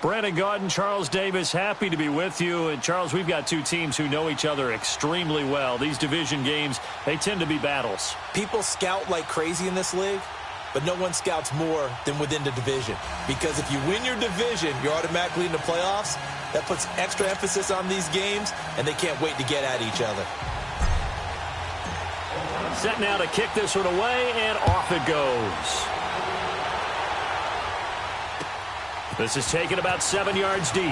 Brandon Gaudin, Charles Davis, happy to be with you. And, Charles, we've got two teams who know each other extremely well. These division games, they tend to be battles. People scout like crazy in this league, but no one scouts more than within the division. Because if you win your division, you're automatically in the playoffs. That puts extra emphasis on these games, and they can't wait to get at each other. Set now to kick this one away, and off it goes. This is taken about 7 yards deep.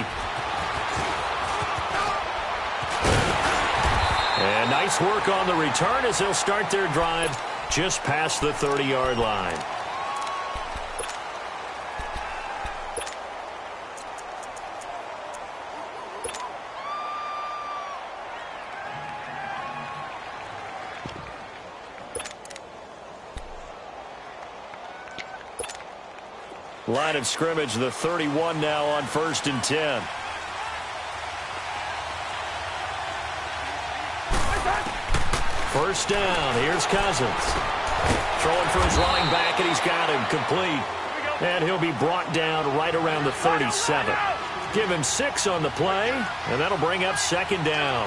And nice work on the return as they'll start their drive just past the 30-yard line. Line of scrimmage, the 31 now on 1st and 10. First down, here's Cousins. Throwing for his running back, and he's got him complete. And he'll be brought down right around the 37. Give him 6 on the play, and that'll bring up 2nd down.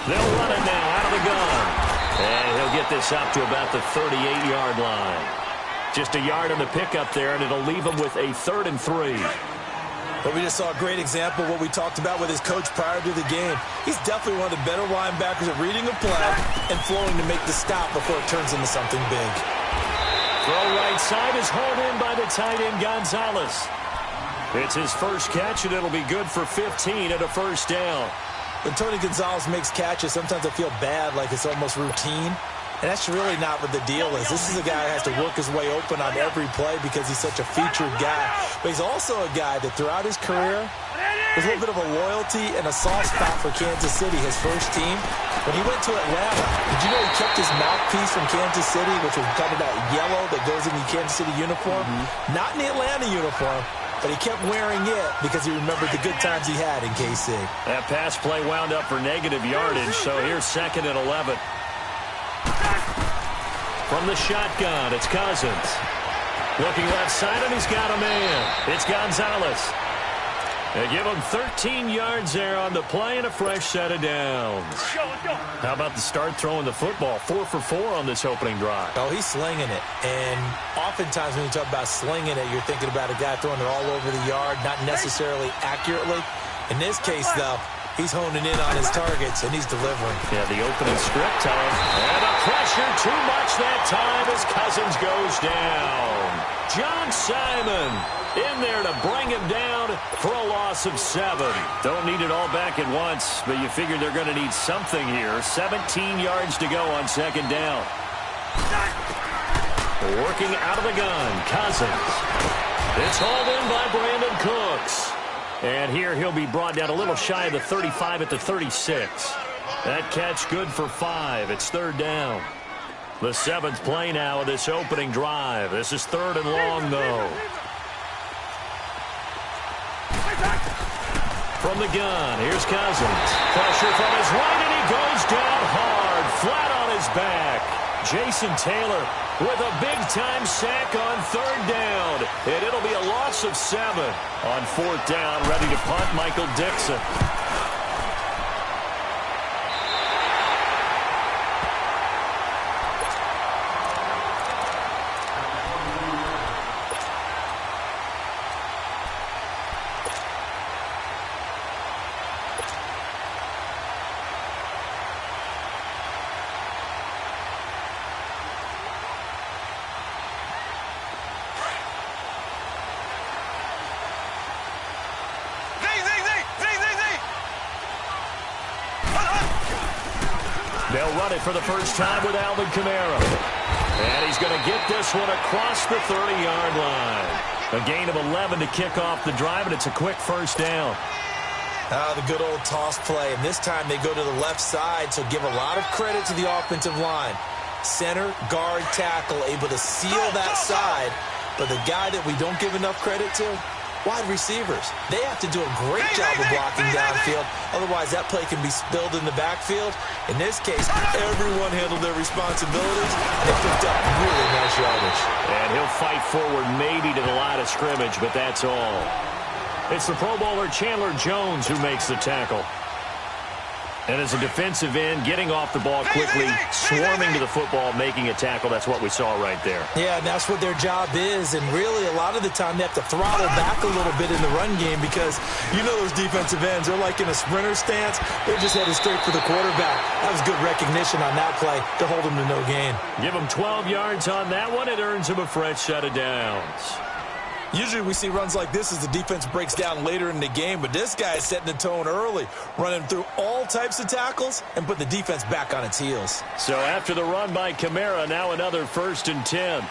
They'll run it now out of the gun. And he'll get this up to about the 38-yard line. Just a yard on the pickup there, and it'll leave him with a 3rd and 3. But we just saw a great example of what we talked about with his coach prior to the game. He's definitely one of the better linebackers at reading a play and flowing to make the stop before it turns into something big. Throw right side is hauled in by the tight end, Gonzalez. It's his first catch, and it'll be good for 15 at a first down. When Tony Gonzalez makes catches, sometimes I feel bad, like it's almost routine. And that's really not what the deal is. This is a guy who has to work his way open on every play because he's such a featured guy. But he's also a guy that throughout his career, there's a little bit of a loyalty and a soft spot for Kansas City, his first team. When he went to Atlanta, did you know he kept his mouthpiece from Kansas City, which was kind of that yellow that goes in the Kansas City uniform? Not in the Atlanta uniform, but he kept wearing it because he remembered the good times he had in KC. That pass play wound up for negative yardage, so here's 2nd and 11. From the shotgun, it's Cousins. Looking left side, and he's got a man. It's Gonzalez. They give him 13 yards there on the play and a fresh set of downs. How about the start throwing the football? 4 for 4 on this opening drive. Oh, he's slinging it. And oftentimes when you talk about slinging it, you're thinking about a guy throwing it all over the yard, not necessarily accurately. In this case, though, he's honing in on his targets, and he's delivering. Yeah, the opening script time. And the pressure too much that time as Cousins goes down. John Simon in there to bring him down for a loss of 7. Don't need it all back at once, but you figure they're going to need something here. 17 yards to go on 2nd down. Working out of the gun, Cousins. It's hauled in by Brandon Cooks. And here he'll be brought down a little shy of the 35 at the 36. That catch good for 5. It's 3rd down. The 7th play now of this opening drive. This is 3rd and long, though. From the gun, here's Cousins. Pressure from his right, and he goes down hard, flat on his back. Jason Taylor with a big-time sack on 3rd down. And it'll be a loss of 7. On 4th down, ready to punt, Michael Dixon. They'll run it for the first time with Alvin Kamara. And he's going to get this one across the 30-yard line. A gain of 11 to kick off the drive, and it's a quick first down. The good old toss play. And this time they go to the left side, so give a lot of credit to the offensive line. Center, guard, tackle, able to seal that side. But the guy that we don't give enough credit to, wide receivers. They have to do a great job of blocking downfield. Otherwise, that play can be spilled in the backfield. In this case, everyone handled their responsibilities. They picked up really nice yardage. And he'll fight forward maybe to the line of scrimmage, but that's all. It's the Pro Bowler Chandler Jones who makes the tackle. And as a defensive end, getting off the ball quickly, swarming to the football, making a tackle, that's what we saw right there. Yeah, and that's what their job is. And really, a lot of the time, they have to throttle back a little bit in the run game because, you know, those defensive ends, they're like in a sprinter stance. They're just headed straight for the quarterback. That was good recognition on that play to hold him to no gain. Give him 12 yards on that one. It earns him a fresh set of downs. Usually we see runs like this as the defense breaks down later in the game, but this guy is setting the tone early, running through all types of tackles and put the defense back on its heels. So after the run by Kamara, now another 1st and 10.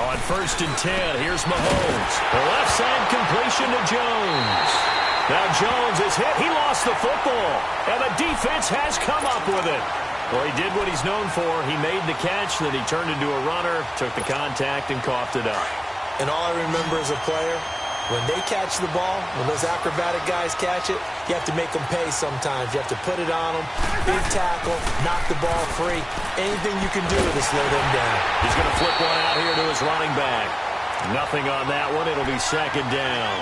On 1st and 10, here's Mahomes. The left side completion to Jones. Now Jones is hit. He lost the football, and the defense has come up with it. Well, he did what he's known for. He made the catch, then he turned into a runner, took the contact, and coughed it up. And all I remember as a player, when they catch the ball, when those acrobatic guys catch it, you have to make them pay sometimes. You have to put it on them, big tackle, knock the ball free. Anything you can do to slow them down. He's going to flip one out here to his running back. Nothing on that one. It'll be 2nd down.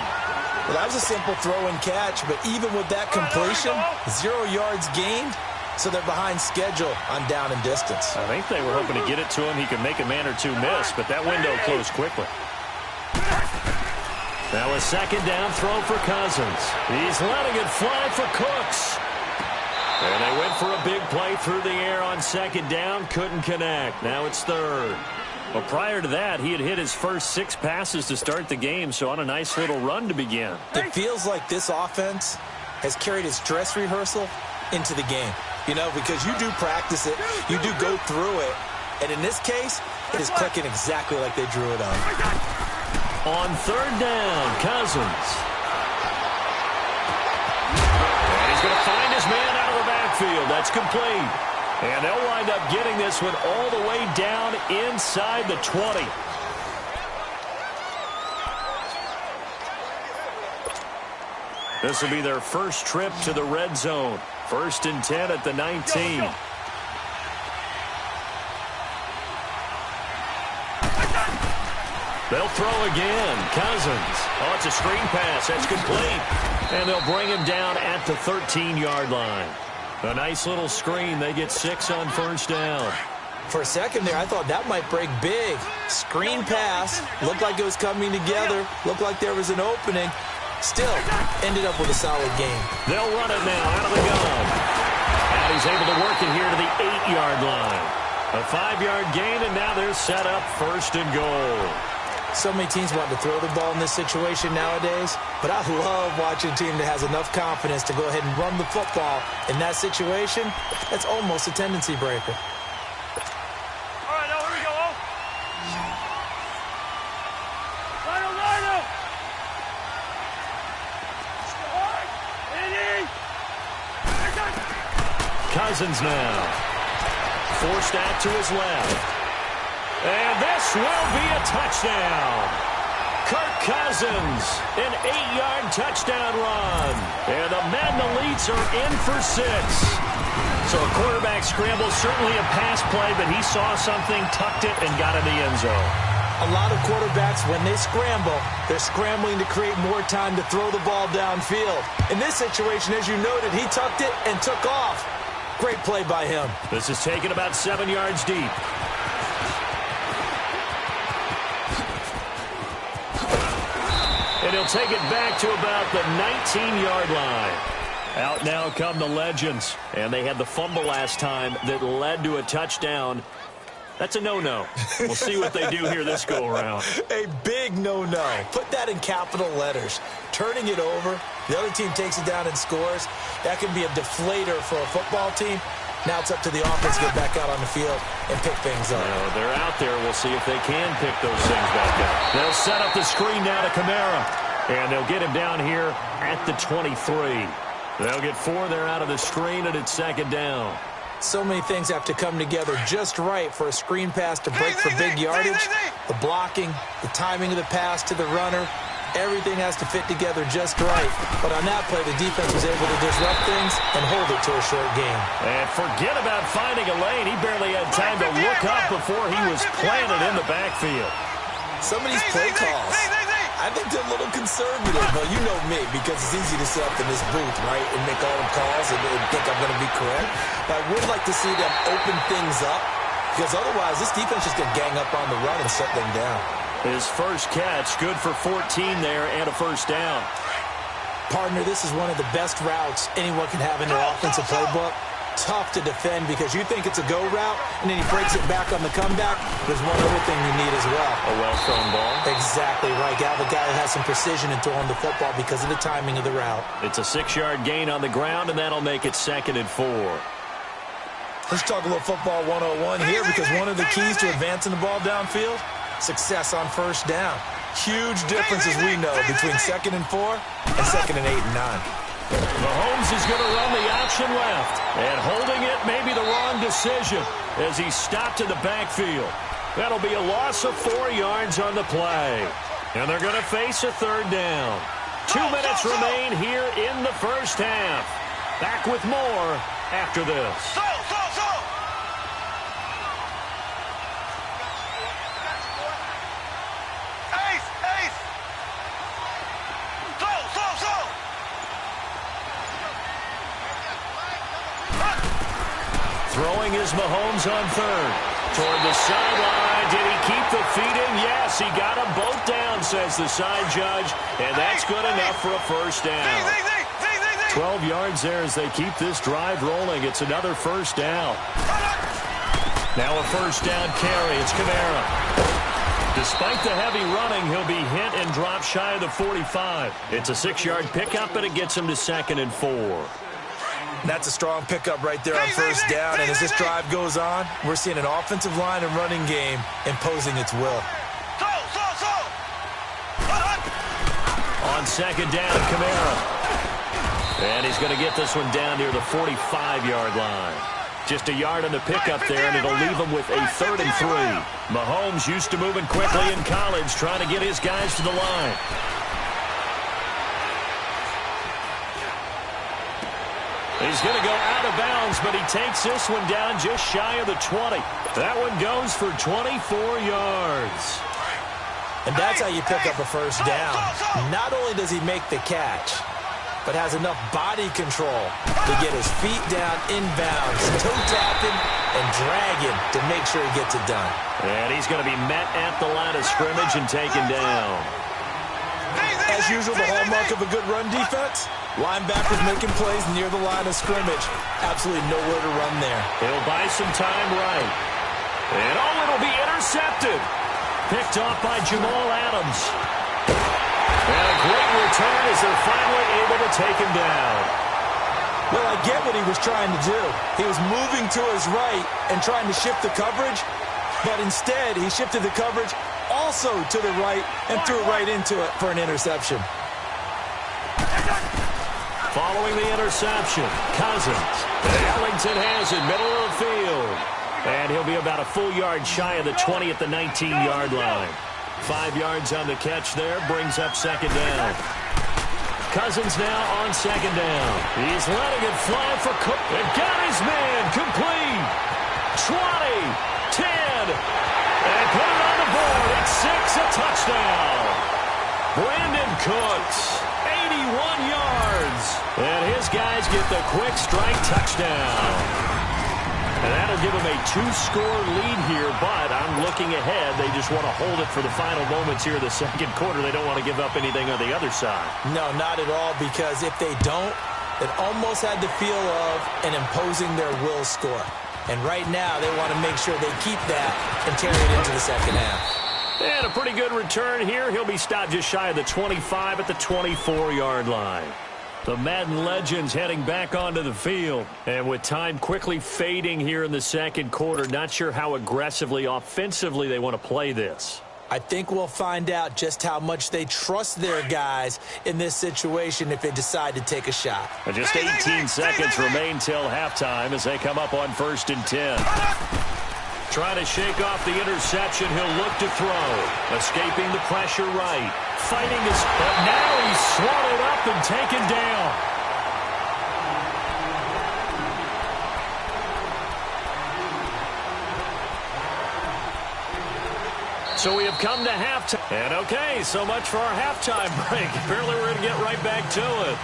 Well, that was a simple throw and catch, but even with that completion, 0 yards gained, so they're behind schedule on down and distance. I think they were hoping to get it to him. He could make a man or two miss, but that window closed quickly. Now a 2nd down throw for Cousins. He's letting it fly for Cooks. And they went for a big play through the air on 2nd down. Couldn't connect. Now it's 3rd. Well, prior to that, he had hit his first 6 passes to start the game, so on a nice little run to begin. It feels like this offense has carried its dress rehearsal into the game. You know, because you do practice it, you do go through it, and in this case, it is clicking exactly like they drew it up. On 3rd down, Cousins. And he's going to find his man out of the backfield. That's complete. And they'll wind up getting this one all the way down inside the 20. This will be their first trip to the red zone. 1st and 10 at the 19. They'll throw again. Cousins. Oh, it's a screen pass. That's complete. And they'll bring him down at the 13-yard line. A nice little screen. They get 6 on 1st down. For a second there, I thought that might break big. Screen pass. Looked like it was coming together. Looked like there was an opening. Still, ended up with a solid game. They'll run it now out of the gun. And he's able to work it here to the 8-yard line. A 5-yard gain, and now they're set up 1st and goal. So many teams want to throw the ball in this situation nowadays, but I love watching a team that has enough confidence to go ahead and run the football. In that situation, that's almost a tendency breaker. All right, now here we go. Line up. Cousins now. Forced out to his left. And this will be a touchdown. Kirk Cousins, an 8-yard touchdown run. And the Madden Elites are in for 6. So a quarterback scramble, certainly a pass play, but he saw something, tucked it, and got in the end zone. A lot of quarterbacks, when they scramble, they're scrambling to create more time to throw the ball downfield. In this situation, as you noted, he tucked it and took off. Great play by him. This is taken about 7 yards deep. And he'll take it back to about the 19-yard line. Out now come the Legends. And they had the fumble last time that led to a touchdown. That's a no-no. We'll see what they do here this go-around. A big no-no. Put that in capital letters. Turning it over, the other team takes it down and scores. That can be a deflator for a football team. Now it's up to the offense to get back out on the field and pick things up. Well, they're out there. We'll see if they can pick those things back up. They'll set up the screen now to Kamara. And they'll get him down here at the 23. They'll get 4 there out of the screen, and it's 2nd down. So many things have to come together just right for a screen pass to break for big yardage. The blocking, the timing of the pass to the runner, Everything has to fit together just right. But on that play, the defense was able to disrupt things and hold it to a short game. And forget about finding a lane. He barely had time to look up before he was planted in the backfield. Some of these play calls, I think they're a little conservative, but you know me, because it's easy to sit up in this booth, right, and make all the calls and think I'm going to be correct. But I would like to see them open things up, because otherwise this defense is going to gang up on the run and shut them down. His first catch, good for 14 there and a first down. Partner, this is one of the best routes anyone can have in their offensive playbook. Tough to defend because you think it's a go route, and then he breaks it back on the comeback. There's one other thing you need as well. A well-thrown ball. Exactly right. You have a guy who has some precision in throwing the football because of the timing of the route. It's a 6-yard gain on the ground, and that'll make it 2nd and 4. Let's talk a little football 101 here, because one of the keys to advancing the ball downfield, success on first down. Huge difference, as we know, between 2nd and 4 and 2nd and 8 and 9. Mahomes is going to run the option left, and holding it may be the wrong decision as he stopped in the backfield. That'll be a loss of 4 yards on the play, and they're going to face a 3rd down. 2 minutes remain here in the first half. Back with more after this. Throwing is Mahomes on 3rd. Toward the sideline. Did he keep the feet in? Yes, he got them both down, says the side judge. And that's good enough for a first down. 12 yards there as they keep this drive rolling. It's another first down. Now a first down carry. It's Kamara. Despite the heavy running, he'll be hit and dropped shy of the 45. It's a 6-yard pickup, and it gets him to 2nd and 4. That's a strong pickup right there on first down. And as this drive goes on, we're seeing an offensive line and running game imposing its will. On 2nd down, Kamara. And he's going to get this one down near the 45-yard line. Just a yard on the pickup there, and it'll leave him with a 3rd and 3. Mahomes used to moving quickly in college, trying to get his guys to the line. He's going to go out of bounds, but he takes this one down just shy of the 20. That one goes for 24 yards. And that's how you pick up a first down. Not only does he make the catch, but has enough body control to get his feet down inbounds, toe-tapping and dragging to make sure he gets it done. And he's going to be met at the line of scrimmage and taken down. As usual, the hallmark of a good run defense, linebackers making plays near the line of scrimmage. Absolutely nowhere to run there. He'll buy some time right. And it'll be intercepted. Picked off by Jamal Adams. And a great return as they're finally able to take him down. Well, I get what he was trying to do. He was moving to his right and trying to shift the coverage, but instead he shifted the coverage also to the right and threw it right into it for an interception. Following the interception, Cousins. And Ellington has it, middle of the field. And he'll be about a full yard shy of the 20 at the 19-yard line. 5 yards on the catch there, brings up 2nd down. Cousins now on 2nd down. He's letting it fly for Cook. And got his man complete. 20, 10, and put it on the board. It's 6, a touchdown. Brandon Cooks, 81 yards. And his guys get the quick strike touchdown. And that'll give them a 2-score lead here, but I'm looking ahead. They just want to hold it for the final moments here in the 2nd quarter. They don't want to give up anything on the other side. No, not at all, because if they don't, it almost had the feel of an imposing their will score. And right now, they want to make sure they keep that and carry it into the 2nd half. And a pretty good return here. He'll be stopped just shy of the 25 at the 24-yard line. The Madden legends heading back onto the field. And with time quickly fading here in the 2nd quarter, not sure how aggressively, offensively they want to play this. I think we'll find out just how much they trust their guys in this situation if they decide to take a shot. And just 18 seconds remain till halftime as they come up on 1st and 10. Trying to shake off the interception. He'll look to throw. Escaping the pressure right. Fighting his... But now he's swallowed up and taken down. So we have come to halftime. And okay, so much for our halftime break. Apparently we're going to get right back to it.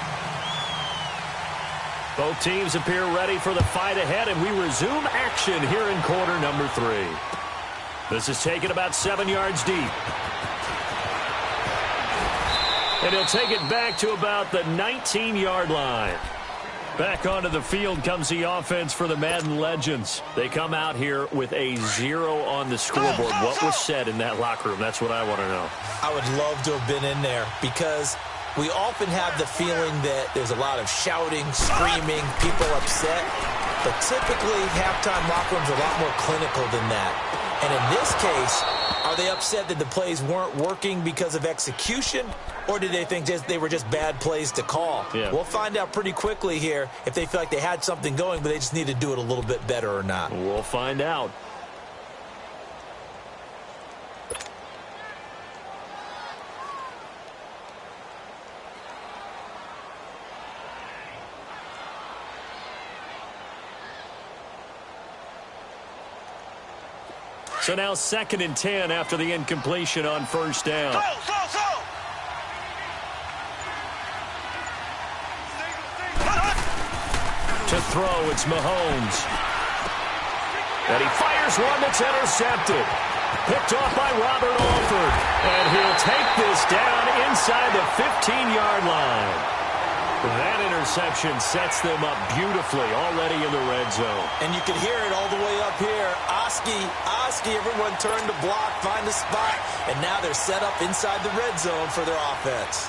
Both teams appear ready for the fight ahead, and we resume action here in quarter number 3. This is taken about 7 yards deep. And he'll take it back to about the 19-yard line. Back onto the field comes the offense for the Madden Legends. They come out here with a 0 on the scoreboard. What was said in that locker room? That's what I want to know. I would love to have been in there because we often have the feeling that there's a lot of shouting, screaming, people upset. But typically, halftime locker rooms are a lot more clinical than that. And in this case, are they upset that the plays weren't working because of execution? Or did they think they were just bad plays to call? Yeah. We'll find out pretty quickly here if they feel like they had something going, but they just need to do it a little bit better or not. We'll find out. So now 2nd and 10 after the incompletion on first down. To throw, it's Mahomes. And he fires one that's intercepted. Picked off by Robert Alford. And he'll take this down inside the 15-yard line. That interception sets them up beautifully already in the red zone. And you can hear it all the way up here. Oski, everyone turned to block, find a spot, and now they're set up inside the red zone for their offense.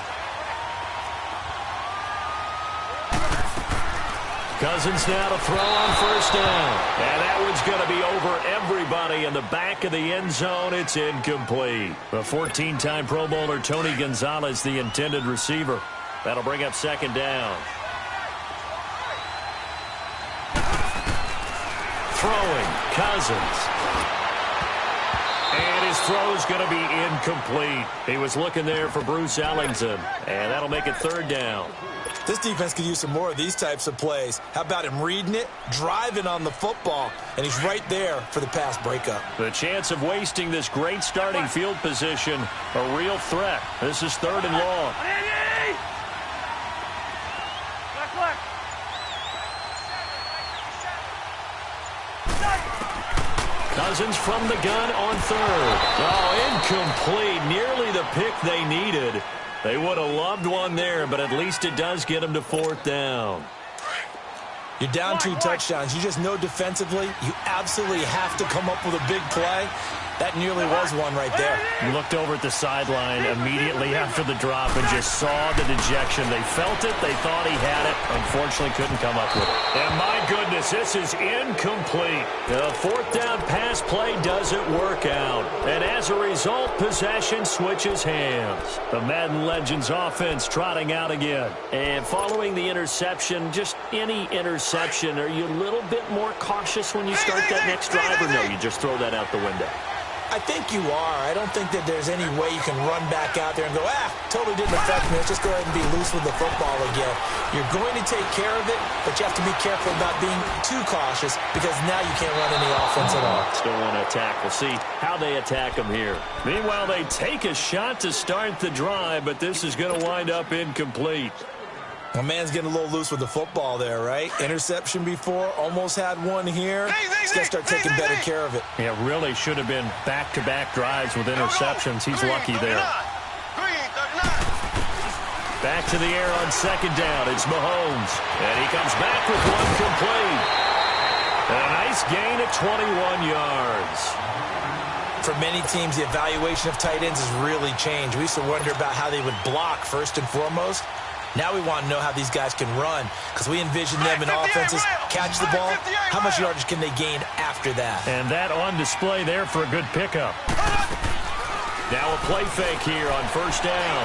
Cousins now to throw on first down. And that one's going to be over everybody in the back of the end zone. It's incomplete. The 14-time Pro Bowler Tony Gonzalez, the intended receiver. That'll bring up 2nd down. Throwing, Cousins. And his throw's going to be incomplete. He was looking there for Bruce Ellington. And that'll make it 3rd down. This defense could use some more of these types of plays. How about him reading it, driving on the football, and he's right there for the pass breakup. The chance of wasting this great starting field position, a real threat. This is 3rd and long. Cousins from the gun on 3rd. Oh, incomplete. Nearly the pick they needed. They would have loved one there, but at least it does get them to 4th down. You're down 2 touchdowns. You just know defensively you absolutely have to come up with a big play. That nearly was one right there. You looked over at the sideline immediately after the drop and just saw the dejection. They felt it. They thought he had it. Unfortunately, couldn't come up with it. And my goodness, this is incomplete. The 4th down pass play doesn't work out. And as a result, possession switches hands. The Madden Legends offense trotting out again. And following the interception, just any interception, are you a little bit more cautious when you start that next drive? Or no, you just throw that out the window? I think you are. I don't think that there's any way you can run back out there and go, totally didn't affect me. Let's just go ahead and be loose with the football again. You're going to take care of it, but you have to be careful about being too cautious because now you can't run any offense at all. Still want to attack. We'll see how they attack them here. Meanwhile, they take a shot to start the drive, but this is going to wind up incomplete. My man's getting a little loose with the football there, right? Interception before, almost had one here. He's got to start taking better care of it. Yeah, really should have been back-to-back drives with interceptions. He's lucky there. Back to the air on 2nd down. It's Mahomes. And he comes back with one complete. And a nice gain at 21 yards. For many teams, the evaluation of tight ends has really changed. We used to wonder about how they would block first and foremost. Now we want to know how these guys can run because we envision them in offenses catch the ball. How much yardage can they gain after that? And that on display there for a good pickup. Now a play fake here on first down.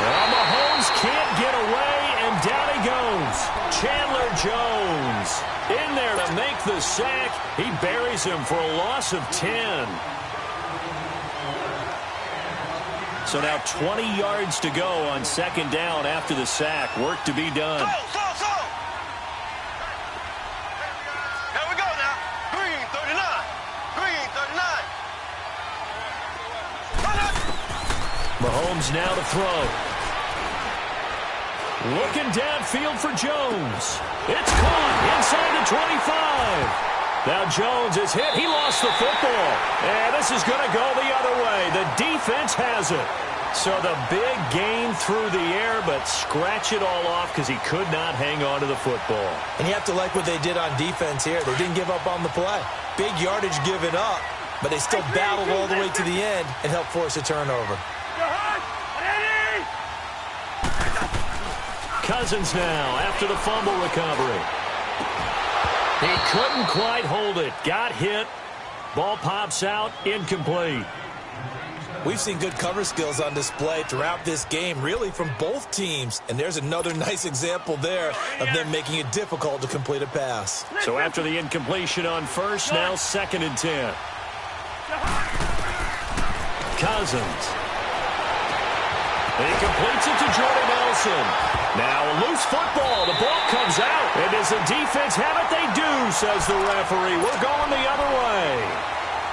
Well, Mahomes can't get away, And down he goes. Chandler Jones in there to make the sack. He buries him for a loss of 10. So now 20 yards to go on second down after the sack. Work to be done. Here we go now. Green 39. Green 39. Mahomes now to throw. Looking downfield for Jones. It's caught inside the 25. Now Jones is hit. He lost the football. And this is going to go the other way. The defense has it. So the big gain through the air, but scratch it all off because he could not hang on to the football. And you have to like what they did on defense here. They didn't give up on the play. Big yardage given up, but they still battled all the way to the end and helped force a turnover. Cousins now after the fumble recovery. He couldn't quite hold it. Got hit. Ball pops out. Incomplete. We've seen good cover skills on display throughout this game, really from both teams. And there's another nice example there of them making it difficult to complete a pass. So after the incompletion on first, now 2nd and 10. Cousins. He completes it to Jordan Nelson. Now a loose football. The ball comes out. And does the defense have it? They do, says the referee. We're going the other way.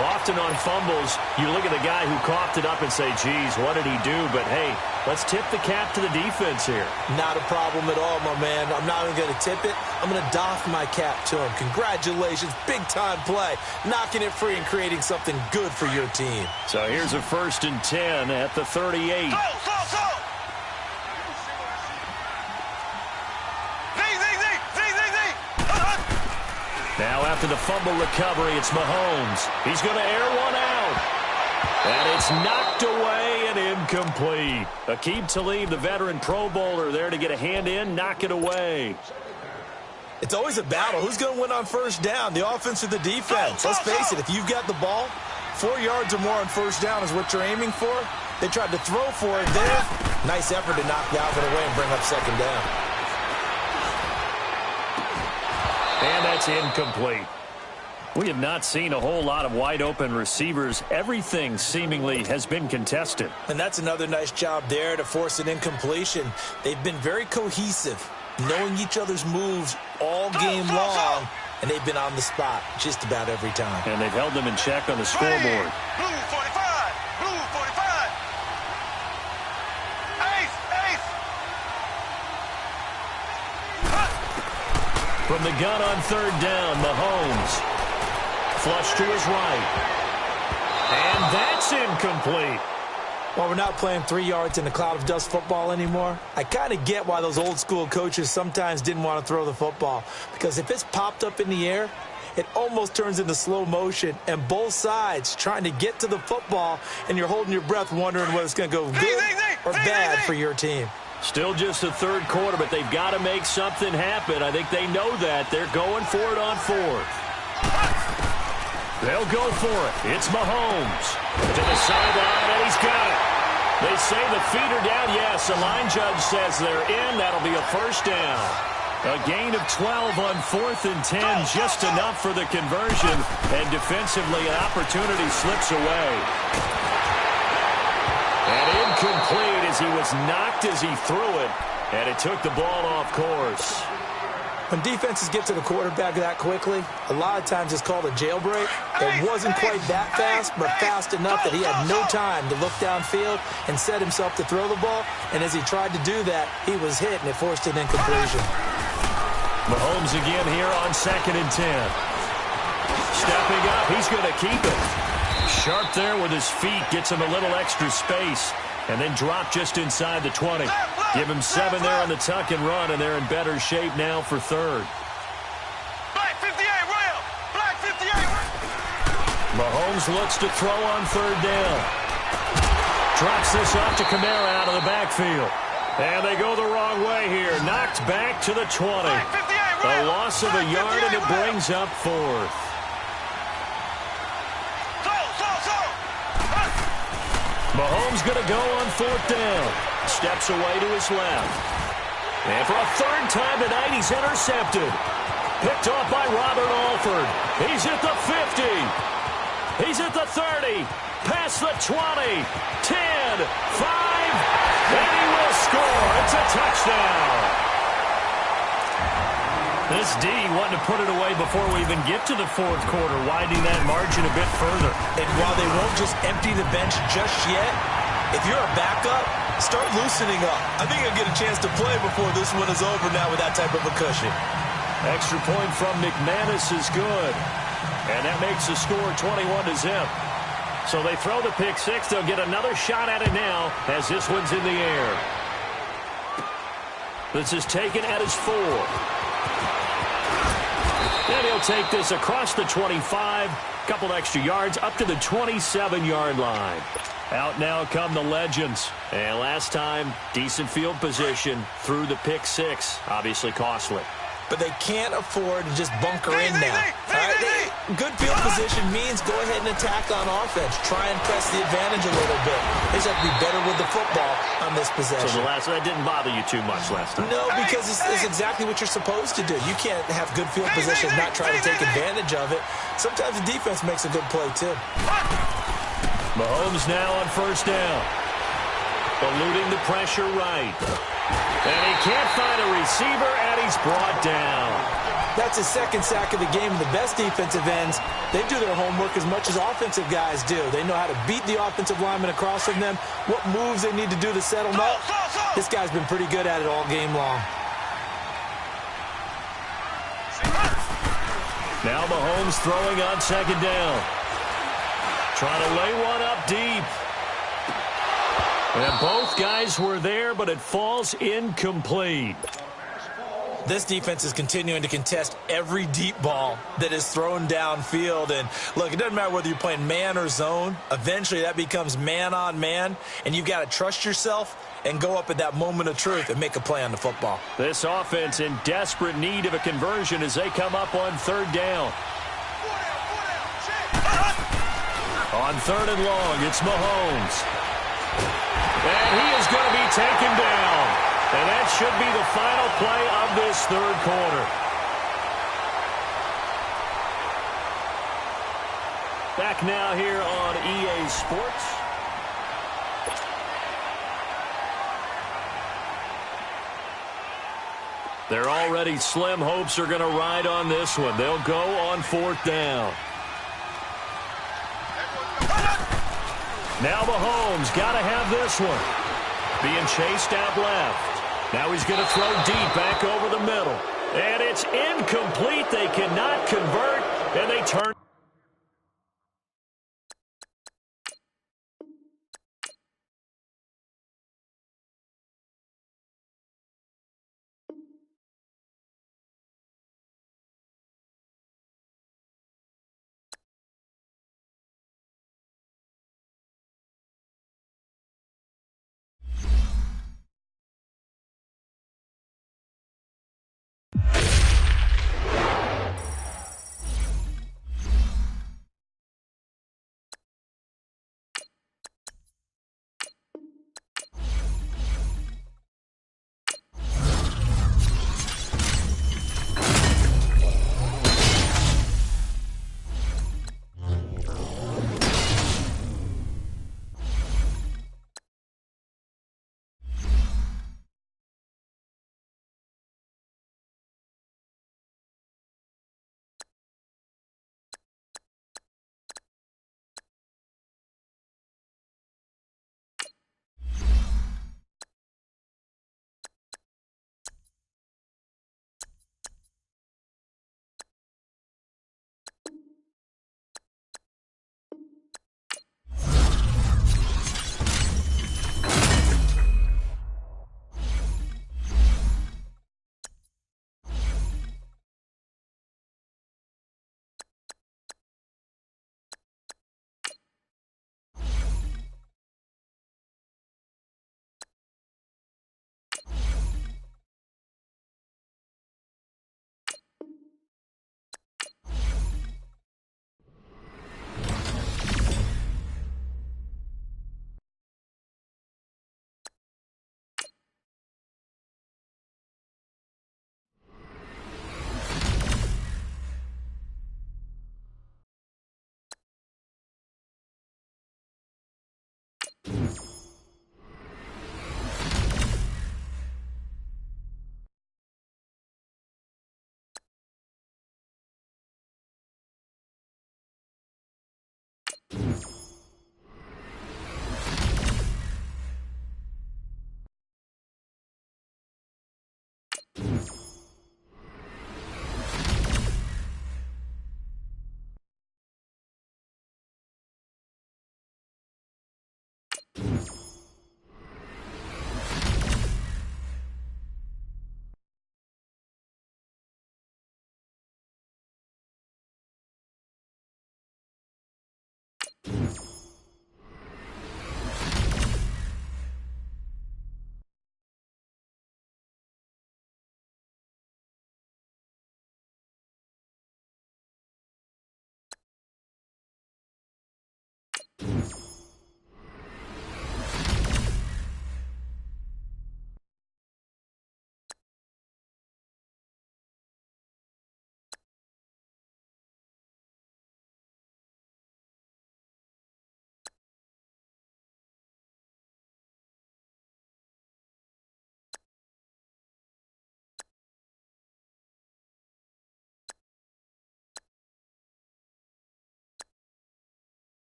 Often on fumbles, you look at the guy who coughed it up and say, geez, what did he do? But, hey, let's tip the cap to the defense here. Not a problem at all, my man. I'm not even going to tip it. I'm going to doff my cap to him. Congratulations. Big-time play. Knocking it free and creating something good for your team. So here's a 1st and 10 at the 38. Now after the fumble recovery, it's Mahomes. He's going to air one out. And it's knocked away and incomplete. Aqib Talib, the veteran Pro Bowler, there to get a hand in, knock it away. It's always a battle. Who's going to win on first down, the offense or the defense? Let's face it, if you've got the ball, 4 yards or more on first down is what you're aiming for. They tried to throw for it there. Nice effort to knock Dalvin away and bring up second down. And that's incomplete. We have not seen a whole lot of wide-open receivers. Everything seemingly has been contested. And that's another nice job there to force an incompletion. They've been very cohesive, knowing each other's moves all game long, and they've been on the spot just about every time. And they've held them in check on the scoreboard. Blue 45. Blue 45. Ace. From the gun on third down, Mahomes. Flush to his right. And that's incomplete. Well, we're not playing 3 yards in a cloud of dust football anymore. I kind of get why those old school coaches sometimes didn't want to throw the football. Because if it's popped up in the air, it almost turns into slow motion. And both sides trying to get to the football, and you're holding your breath wondering whether it's going to go good or bad for your team. Still just the third quarter, but they've got to make something happen. I think they know that. They're going for it on fourth. They'll go for it. It's Mahomes. To the sideline, and he's got it. They say the feet are down. Yes, the line judge says they're in. That'll be a first down. A gain of 12 on 4th and 10, just enough for the conversion. And defensively, an opportunity slips away. And incomplete as he was knocked as he threw it. And it took the ball off course. When defenses get to the quarterback that quickly, a lot of times it's called a jailbreak. It wasn't quite that fast, but fast enough that he had no time to look downfield and set himself to throw the ball. And as he tried to do that, he was hit, and it forced an incompletion. Mahomes again here on 2nd and 10. Stepping up, he's going to keep it. Sharp there with his feet, gets him a little extra space, and then drop just inside the 20. Give him 7 there on the tuck and run, and they're in better shape now for third. Black 58, Rail. Black 58. Mahomes looks to throw on third down. Drops this off to Kamara out of the backfield. And they go the wrong way here. Knocked back to the 20. A loss of a yard, and it brings up fourth. Mahomes going to go on 4th down. Steps away to his left. And for a third time tonight, he's intercepted. Picked off by Robert Alford. He's at the 50. He's at the 30. Past the 20. 10. 5. And he will score. It's a touchdown. This D wanting to put it away before we even get to the fourth quarter, widening that margin a bit further. And while they won't just empty the bench just yet, if you're a backup, start loosening up. I think you'll get a chance to play before this one is over now with that type of a cushion. Extra point from McManus is good. And that makes the score 21-0. So they throw the pick six. They'll get another shot at it now as this one's in the air. This is taken at his 4. And he'll take this across the 25, couple extra yards, up to the 27-yard line. Out now come the legends. And last time, decent field position through the pick six. Obviously costly. But they can't afford to just bunker in now. All right? Good field position means go ahead and attack on offense. Try and press the advantage a little bit. They just have to be better with the football on this possession. So that didn't bother you too much last time? No, because it's exactly what you're supposed to do. You can't have good field position and not try to take advantage of it. Sometimes the defense makes a good play, too. Mahomes now on first down. Eluding the pressure right. And he can't find a receiver, and he's brought down. That's his second sack of the game. The best defensive ends, they do their homework as much as offensive guys do. They know how to beat the offensive linemen across from them, what moves they need to do to settle them up. This guy's been pretty good at it all game long. Now Mahomes throwing on second down. Trying to lay one up deep. And both guys were there, but it falls incomplete. This defense is continuing to contest every deep ball that is thrown downfield. And, look, it doesn't matter whether you're playing man or zone. Eventually that becomes man on man, and you've got to trust yourself and go up at that moment of truth and make a play on the football. This offense in desperate need of a conversion as they come up on third down. On third and long, it's Mahomes. And he is going to be taken down. And that should be the final play of this third quarter. Back now here on EA Sports. They're already slim hopes are going to ride on this one. They'll go on fourth down. Now Mahomes got to have this one. Being chased out left. Now he's going to throw deep back over the middle. And it's incomplete. They cannot convert, and they turn.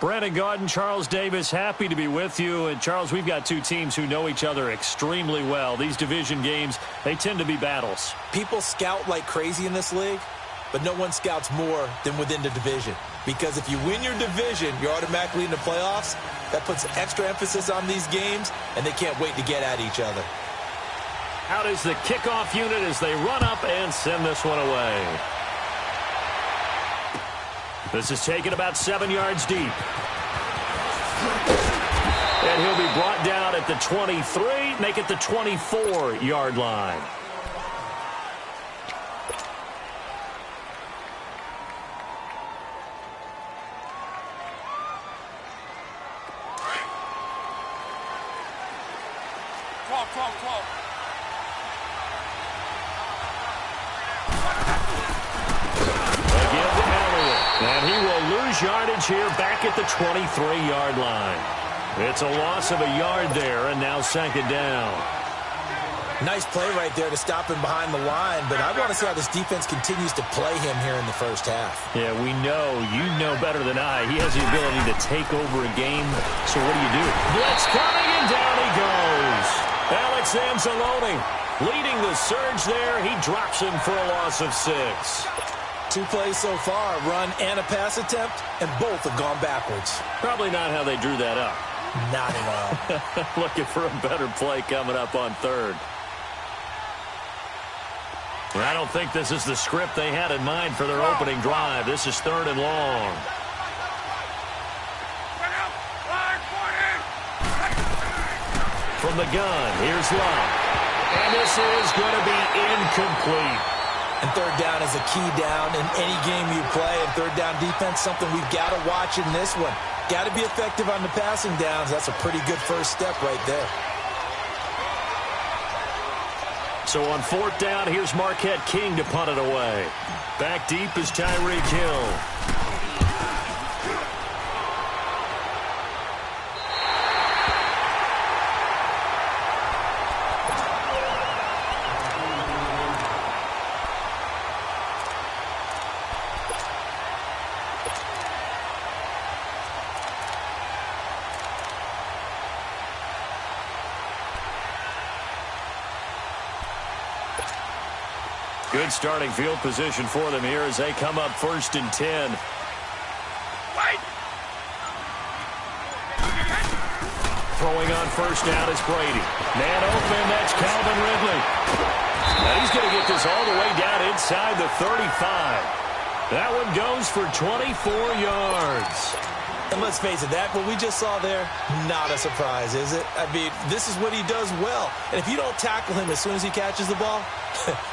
Brandon Gaudin, Charles Davis, happy to be with you. And, Charles, we've got two teams who know each other extremely well. These division games, they tend to be battles. People scout like crazy in this league, but no one scouts more than within the division. Because if you win your division, you're automatically in the playoffs. That puts extra emphasis on these games, and they can't wait to get at each other. Out is the kickoff unit as they run up and send this one away. This is taken about 7 yards deep. And he'll be brought down at the 23, make it the 24-yard line. And he will lose yardage here back at the 23-yard line. It's a loss of a yard there, and now second down. Nice play right there to stop him behind the line, but I want to see how this defense continues to play him here in the first half. Yeah, we know. You know better than I. He has the ability to take over a game, so what do? Blitz coming, and down he goes. Alex Anzalone leading the surge there. He drops him for a loss of 6. 2 plays so far, a run and a pass attempt, and both have gone backwards. Probably not how they drew that up. Not at all. Looking for a better play coming up on third. Well, I don't think this is the script they had in mind for their opening drive. This is 3rd and long. From the gun, here's Love. And this is going to be incomplete. And 3rd down is a key down in any game you play. And 3rd down defense, something we've got to watch in this one. Got to be effective on the passing downs. That's a pretty good first step right there. So on 4th down, here's Marquette King to punt it away. Back deep is Tyreek Hill. Good starting field position for them here as they come up 1st and 10. Throwing on 1st down is Brady. Man open, that's Calvin Ridley. Now he's going to get this all the way down inside the 35. That one goes for 24 yards. And let's face it, that what we just saw there, not a surprise, is it? I mean, this is what he does well. And if you don't tackle him as soon as he catches the ball,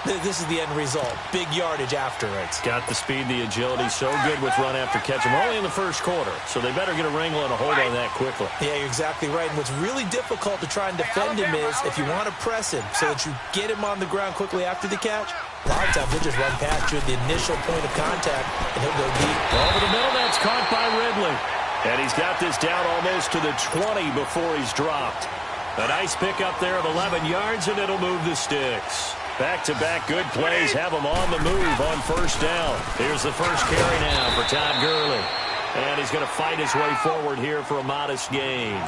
this is the end result. Big yardage afterwards. Got the speed, the agility, so good with run after catch. We're only in the 1st quarter, so they better get a wrangle and a hold on that quickly. Yeah, you're exactly right. And what's really difficult to try and defend him is if you want to press him so that you get him on the ground quickly after the catch, a lot of times he'll just run past you at the initial point of contact, and he'll go deep. Over the middle, that's caught by Ridley. And he's got this down almost to the 20 before he's dropped. A nice pickup there of 11 yards, and it'll move the sticks. Back-to-back good plays have him on the move on 1st down. Here's the first carry now for Todd Gurley. And he's going to fight his way forward here for a modest gain.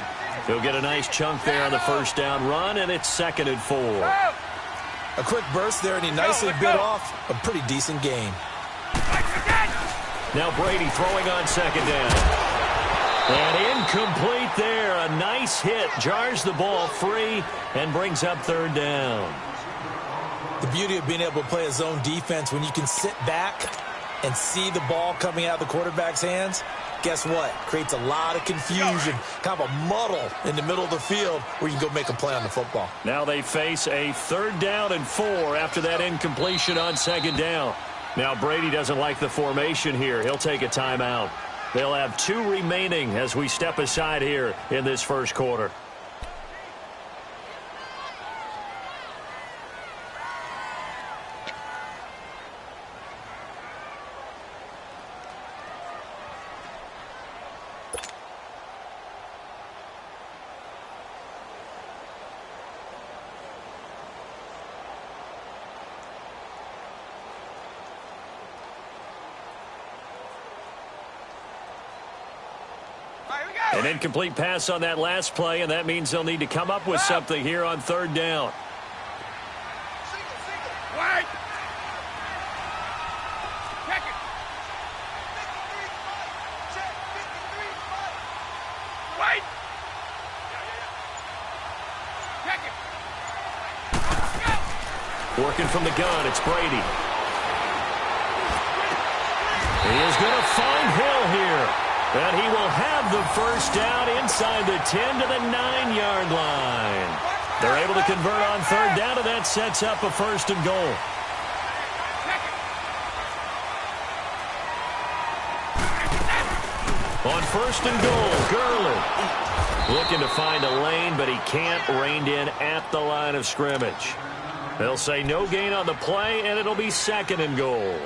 He'll get a nice chunk there on the 1st down run, and it's 2nd and 4. A quick burst there, and he nicely bit off a pretty decent gain. Now Brady throwing on 2nd down. And incomplete there. A nice hit. Jars the ball free and brings up 3rd down. The beauty of being able to play a zone defense when you can sit back and see the ball coming out of the quarterback's hands, guess what? Creates a lot of confusion, kind of a muddle in the middle of the field where you can go make a play on the football. Now they face a 3rd down and 4 after that incompletion on 2nd down. Now Brady doesn't like the formation here. He'll take a timeout. They'll have 2 remaining as we step aside here in this 1st quarter. An incomplete pass on that last play, and that means they'll need to come up with something here on third down. Wait. Wait. Working from the gun, it's Brady. He is going to find Hill here. And he will have the first down inside the 10 to the 9-yard line. They're able to convert on third down, and that sets up a first and goal. On first and goal, Gurley looking to find a lane, but he can't. Reined in at the line of scrimmage. They'll say no gain on the play, and it'll be second and goal.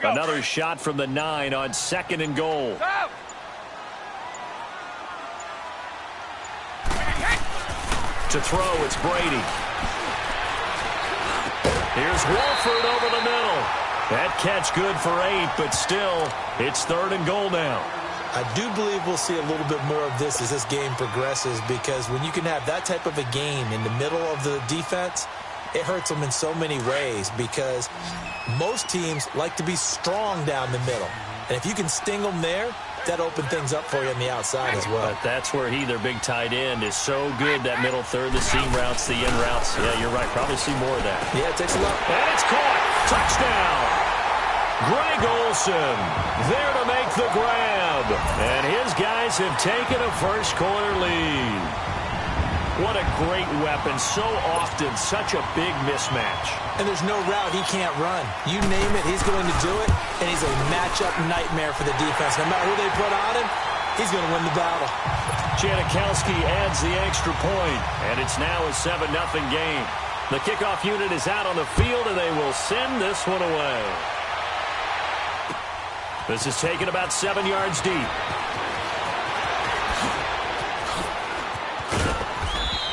Another shot from the 9 on second and goal. To throw, it's Brady. Here's Wolford over the middle. That catch good for 8, but still, it's third and goal now. I do believe we'll see a little bit more of this as this game progresses, because when you can have that type of a game in the middle of the defense, it hurts them in so many ways, because most teams like to be strong down the middle. And if you can sting them there, that opens things up for you on the outside as well. But that's where their big tight end, is so good, that middle third, the seam routes, the in routes. Yeah, you're right. Probably see more of that. Yeah, it takes a lot. And it's caught. Touchdown. Greg Olsen there to make the grab. And his guys have taken a first quarter lead. What a great weapon. So often, such a big mismatch. And there's no route he can't run. You name it, he's going to do it. And he's a matchup nightmare for the defense. No matter who they put on him, he's going to win the battle. Janikowski adds the extra point, and it's now a 7-0 game. The kickoff unit is out on the field, and they will send this one away. This is taken about 7 yards deep.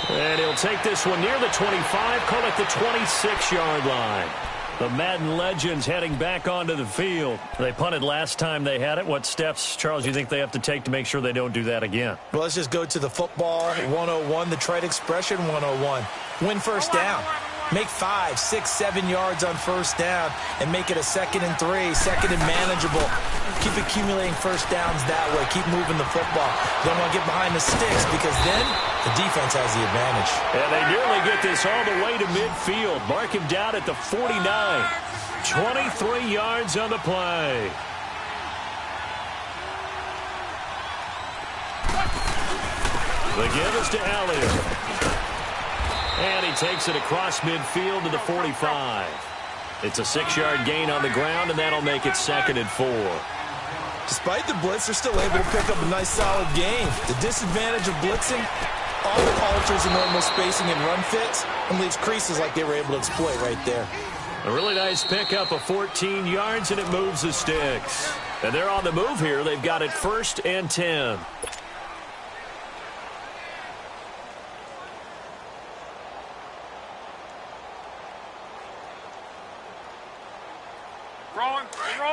And he'll take this one near the 25, call it the 26-yard line. The Madden legends heading back onto the field. They punted last time they had it. What steps, Charles, you think they have to take to make sure they don't do that again? Well, let's just go to the football 101, the trade expression 101. Win first down. Make 5, 6, 7 yards on first down and make it a 2nd and 3, second and manageable. Keep accumulating first downs that way. Keep moving the football. Don't want to get behind the sticks, because then the defense has the advantage. And they nearly get this all the way to midfield. Mark him down at the 49. 23 yards on the play. The give is to Elliott. And he takes it across midfield to the 45. It's a 6-yard gain on the ground, and that'll make it 2nd and 4. Despite the blitz, they're still able to pick up a nice, solid game. The disadvantage of blitzing often alters the normal spacing and run fits and leaves creases like they were able to exploit right there. A really nice pickup of 14 yards, and it moves the sticks. And they're on the move here. They've got it 1st and 10.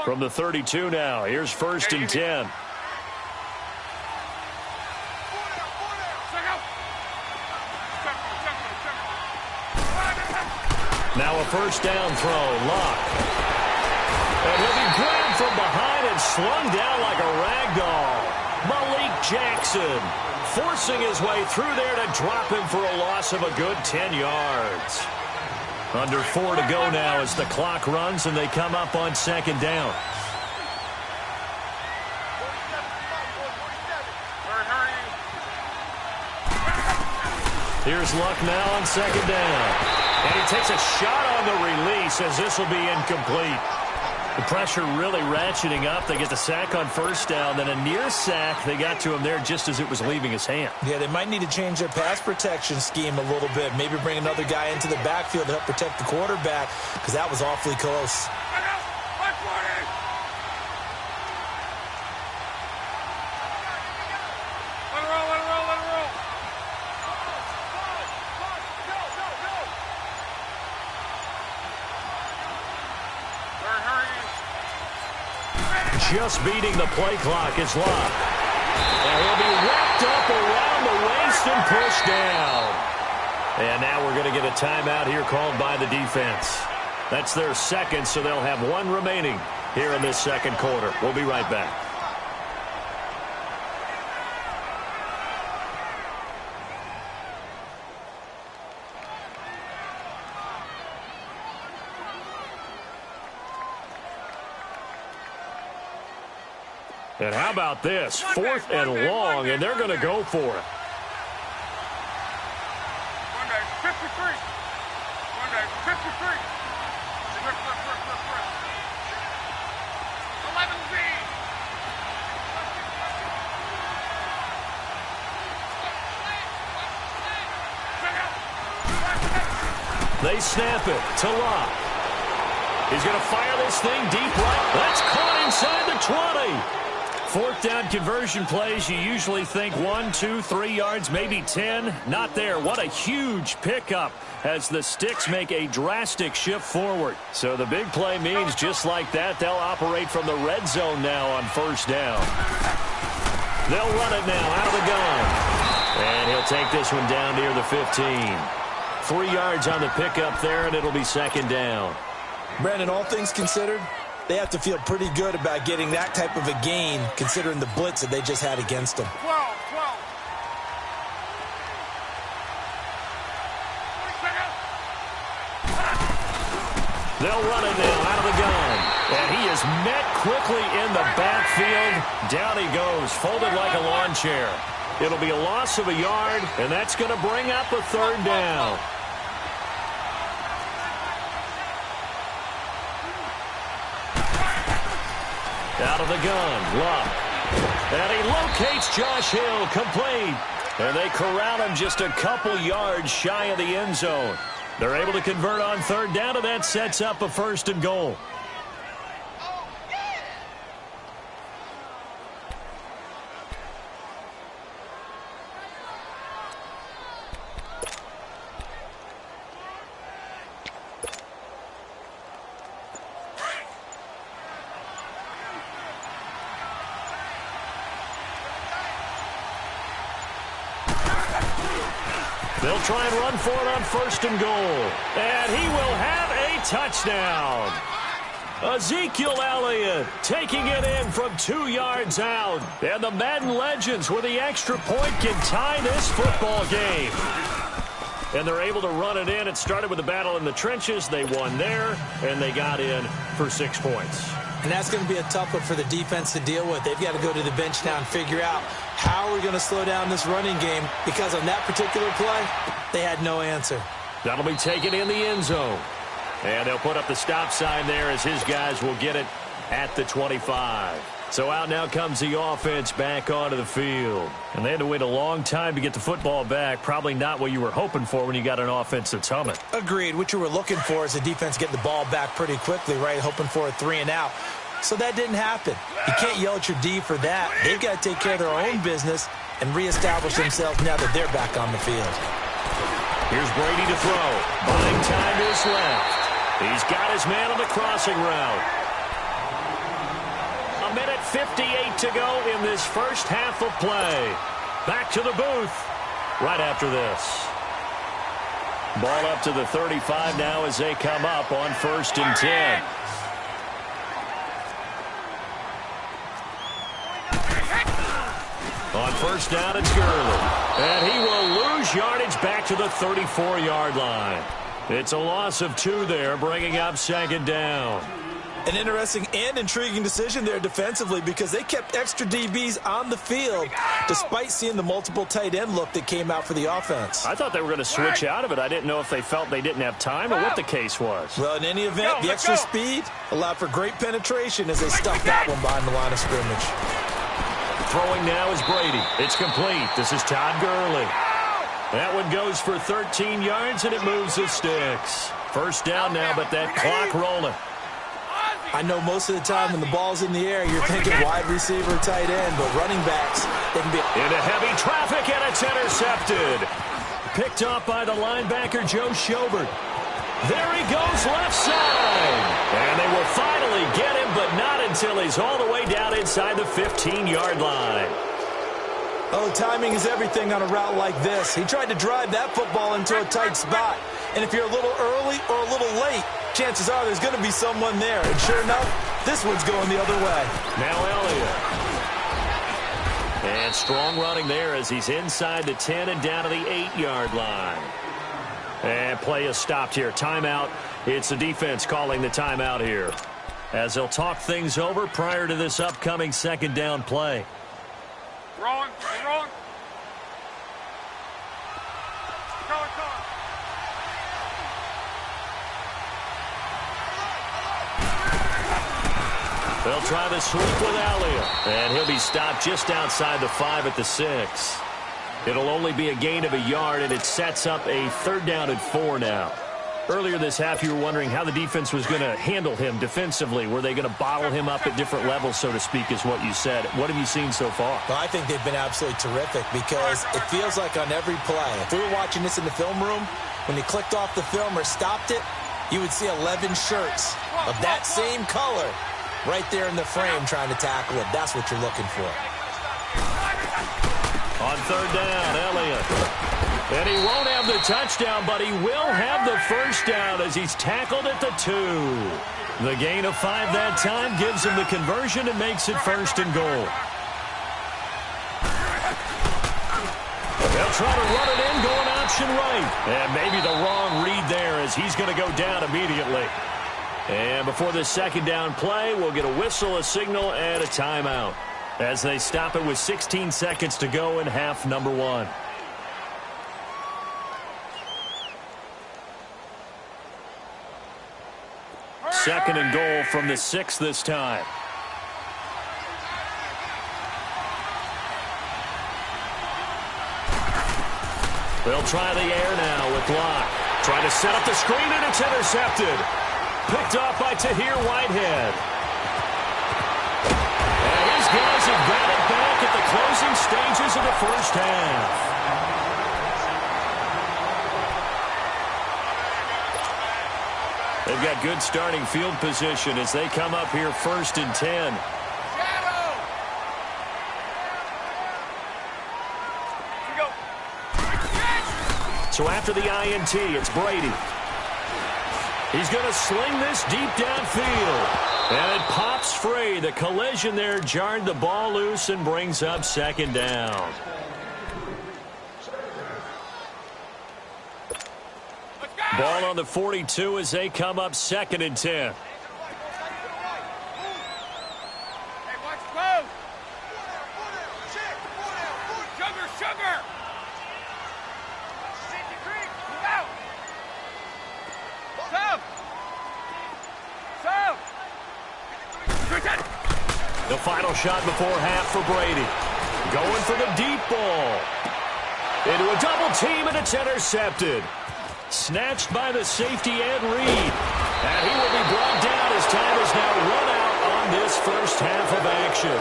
From the 32 now, here's 1st and 10. Now a first down throw, Locke. And he'll be grabbed from behind and slung down like a rag doll. Malik Jackson forcing his way through there to drop him for a loss of a good 10 yards. Under 4 to go now as the clock runs and they come up on 2nd down. Here's Luck now on 2nd down. And he takes a shot on the release as this will be incomplete. The pressure really ratcheting up. They get the sack on 1st down, then a near sack. They got to him there just as it was leaving his hand. Yeah, they might need to change their pass protection scheme a little bit. Maybe bring another guy into the backfield to help protect the quarterback, because that was awfully close. just beating the play clock is Locke. And he'll be wrapped up around the waist and pushed down. And now we're going to get a timeout here called by the defense. That's their second, so they'll have one remaining here in this second quarter. We'll be right back. And how about this? 4th and long, and they're going to go for it. 53. 53. 11B. They snap it to Locke. He's going to fire this thing deep right. That's caught inside the 20. 4th down conversion plays, you usually think 1, 2, 3 yards, maybe 10. Not there. What a huge pickup as the Sticks make a drastic shift forward. So the big play means just like that, they'll operate from the red zone now on 1st down. They'll run it now out of the gun. And he'll take this one down near the 15. 3 yards on the pickup there, and it'll be 2nd down. Brandon, all things considered, they have to feel pretty good about getting that type of a gain, considering the blitz that they just had against them. 12. They'll run it now out of the gun. And he is met quickly in the backfield. Down he goes, folded like a lawn chair. It'll be a loss of a yard, and that's going to bring up a 3rd down. Out of the gun, Locke. And he locates Josh Hill, complete. And they corral him just a couple yards shy of the end zone. They're able to convert on 3rd down, and that sets up a 1st and goal. They'll try and run for it on 1st and goal. And he will have a touchdown. Ezekiel Elliott taking it in from 2 yards out. And the Madden legends with the extra point can tie this football game. And they're able to run it in. It started with a battle in the trenches. They won there, and they got in for 6 points. And that's going to be a tough one for the defense to deal with. They've got to go to the bench now and figure out how we're going to slow down this running game, because on that particular play, they had no answer. That'll be taken in the end zone. And they'll put up the stop sign there as his guys will get it at the 25. So out now comes the offense back onto the field. And they had to wait a long time to get the football back. Probably not what you were hoping for when you got an offense that's humming. Agreed. What you were looking for is the defense getting the ball back pretty quickly, right? Hoping for a 3 and out. So that didn't happen. You can't yell at your D for that. They've got to take care of their own business and reestablish themselves now that they're back on the field. Here's Brady to throw. Buying time to his left. He's got his man on the crossing route. 1:58 to go in this first half of play. Back to the booth right after this. Ball up to the 35 now as they come up on 1st and 10. On 1st down, it's Gurley. And he will lose yardage back to the 34-yard line. It's a loss of 2 there, bringing up 2nd down. An interesting and intriguing decision there defensively, because they kept extra DBs on the field despite seeing the multiple tight end look that came out for the offense. I thought they were going to switch out of it. I didn't know if they felt they didn't have time or what the case was. Well, in any event, the extra speed allowed for great penetration as they stuffed that one behind the line of scrimmage. Throwing now is Brady. It's complete. This is Todd Gurley. That one goes for 13 yards, and it moves the Sticks. 1st down now, but that clock rolling. I know most of the time when the ball's in the air, you're thinking wide receiver, tight end, but running backs, they can be into heavy traffic, and it's intercepted. Picked off by the linebacker, Joe Schobert. There he goes left side. And they will finally get him, but not until he's all the way down inside the 15-yard line. Oh, timing is everything on a route like this. He tried to drive that football into a tight spot. And if you're a little early or a little late, chances are there's going to be someone there. And sure enough, this one's going the other way. Now Elliott. And strong running there as he's inside the 10 and down to the 8-yard line. And play is stopped here. Timeout. It's the defense calling the timeout here, as they'll talk things over prior to this upcoming second down play. Wrong. They'll try the sweep with Elliott, and he'll be stopped just outside the 5 at the 6. It'll only be a gain of a yard, and it sets up a 3rd down and 4 now. Earlier this half, you were wondering how the defense was going to handle him defensively. Were they going to bottle him up at different levels, so to speak, is what you said. What have you seen so far? Well, I think they've been absolutely terrific because it feels like on every play, if we were watching this in the film room, when he clicked off the film or stopped it, you would see 11 shirts of that same color right there in the frame trying to tackle it. That's what you're looking for. On 3rd down, Elliott. And he won't have the touchdown, but he will have the 1st down as he's tackled at the 2. The gain of 5 that time gives him the conversion and makes it 1st and goal. They'll try to run it in, going option right. And maybe the wrong read there as he's going to go down immediately. And before this second down play, we'll get a whistle, a signal, and a timeout, as they stop it with 16 seconds to go in half number 1. Second and goal from the 6 this time. They'll try the air now with Locke. Trying to set up the screen, and it's intercepted. Picked off by Tahir Whitehead. And his guys have got it back at the closing stages of the 1st half. They've got good starting field position as they come up here 1st and 10. So after the INT, it's Brady. He's going to sling this deep downfield. And it pops free. The collision there jarred the ball loose and brings up 2nd down. Ball on the 42 as they come up 2nd and 10. The final shot before half for Brady. Going for the deep ball. Into a double team, and it's intercepted. Snatched by the safety, Ed Reed. And he will be brought down as time is now run out on this 1st half of action.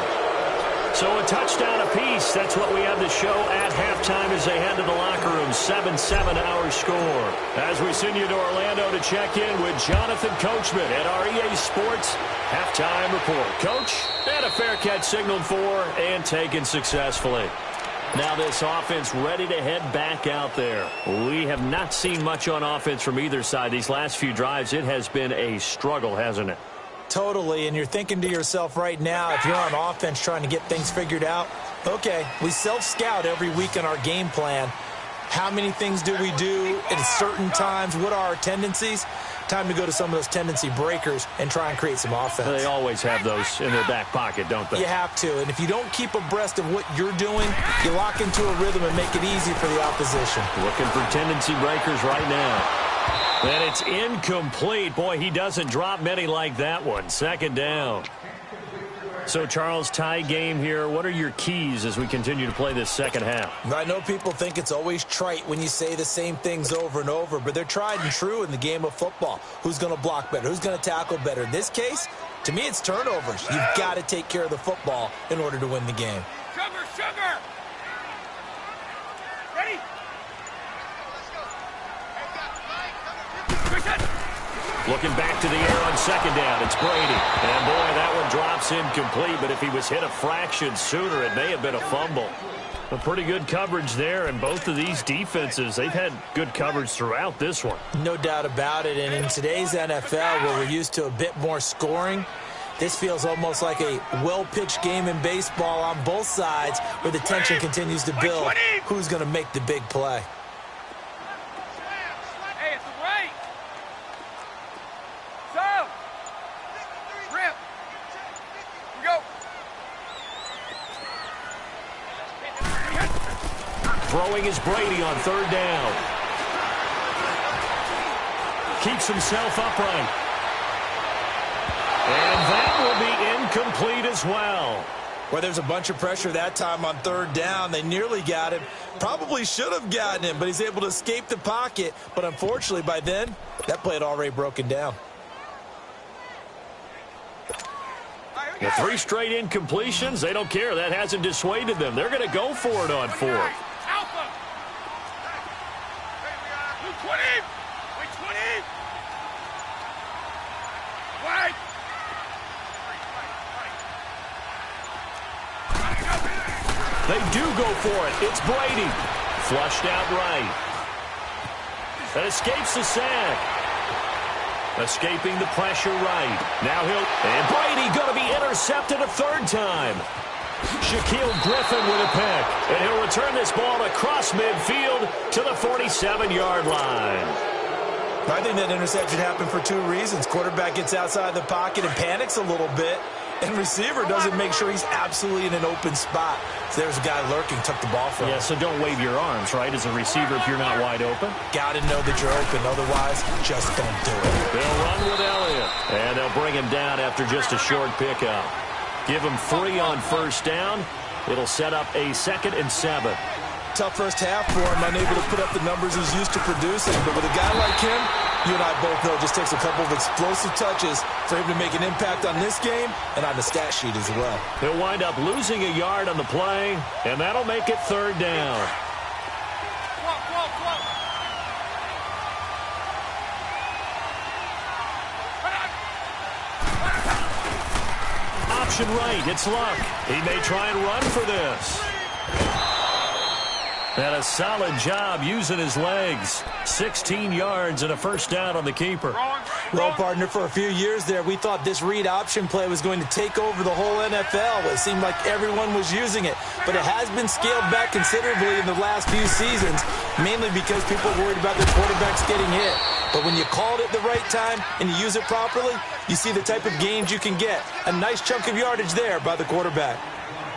So a touchdown apiece. That's what we have to show at halftime as they head to the locker room. 7-7 our score. As we send you to Orlando to check in with Jonathan Coachman at our EA Sports halftime report. Coach, and a fair catch signaled for and taken successfully. Now this offense ready to head back out there. We have not seen much on offense from either side. These last few drives, it has been a struggle, hasn't it? Totally, and you're thinking to yourself right now, if you're on offense trying to get things figured out, okay, we self-scout every week in our game plan. How many things do we do at certain times? What are our tendencies? Time to go to some of those tendency breakers and try and create some offense. They always have those in their back pocket, don't they? You have to, and if you don't keep abreast of what you're doing, you lock into a rhythm and make it easy for the opposition. Looking for tendency breakers right now. And it's incomplete. Boy, he doesn't drop many like that one. 2nd down. So, Charles, tie game here. What are your keys as we continue to play this second half? I know people think it's always trite when you say the same things over and over, but they're tried and true in the game of football. Who's going to block better? Who's going to tackle better? In this case, to me, it's turnovers. You've got to take care of the football in order to win the game. Sugar! Ready? Looking back to the air on second down. It's Brady. And, boy, that one drops incomplete. But if he was hit a fraction sooner, it may have been a fumble. A pretty good coverage there. And both of these defenses, they've had good coverage throughout this one. No doubt about it. And in today's NFL, where we're used to a bit more scoring, this feels almost like a well-pitched game in baseball on both sides where the tension continues to build. Who's going to make the big play? Hey, it's the right. So, rip. We go. Throwing is Brady on third down. Keeps himself upright. And that will be incomplete as well. Well, there's a bunch of pressure that time on third down. They nearly got him. Probably should have gotten him, but he's able to escape the pocket. But unfortunately, by then, that play had already broken down. The 3 straight incompletions, they don't care. That hasn't dissuaded them. They're going to go for it on 4th. Alpha. 20. 20. Right. They do go for it. It's Brady. Flushed out right. That escapes the sack. Escaping the pressure right. Now and Brady going to be intercepted a third time. Shaquille Griffin with a pick. And he'll return this ball across midfield to the 47-yard line. I think that interception happened for 2 reasons. Quarterback gets outside the pocket and panics a little bit. And receiver doesn't make sure he's absolutely in an open spot. So there's a guy lurking, took the ball from him. Yeah, so don't wave your arms, right, as a receiver if you're not wide open. Got to know that you're open. Otherwise, just don't do it. They'll run with Elliott. And they'll bring him down after just a short pickup. Give him 3 on first down. It'll set up a 2nd and 7. Tough first half for him, unable to put up the numbers he's used to producing. But with a guy like him, you and I both know it just takes a couple of explosive touches for him to make an impact on this game and on the stat sheet as well. He'll wind up losing a yard on the play, and that'll make it 3rd down. Option right, it's Luck. He may try and run for this. And a solid job using his legs. 16 yards and a first down on the keeper. Well, partner, for a few years there, we thought this read option play was going to take over the whole NFL. It seemed like everyone was using it. But it has been scaled back considerably in the last few seasons, mainly because people are worried about their quarterbacks getting hit. But when you call it at the right time and you use it properly, you see the type of gains you can get. A nice chunk of yardage there by the quarterback.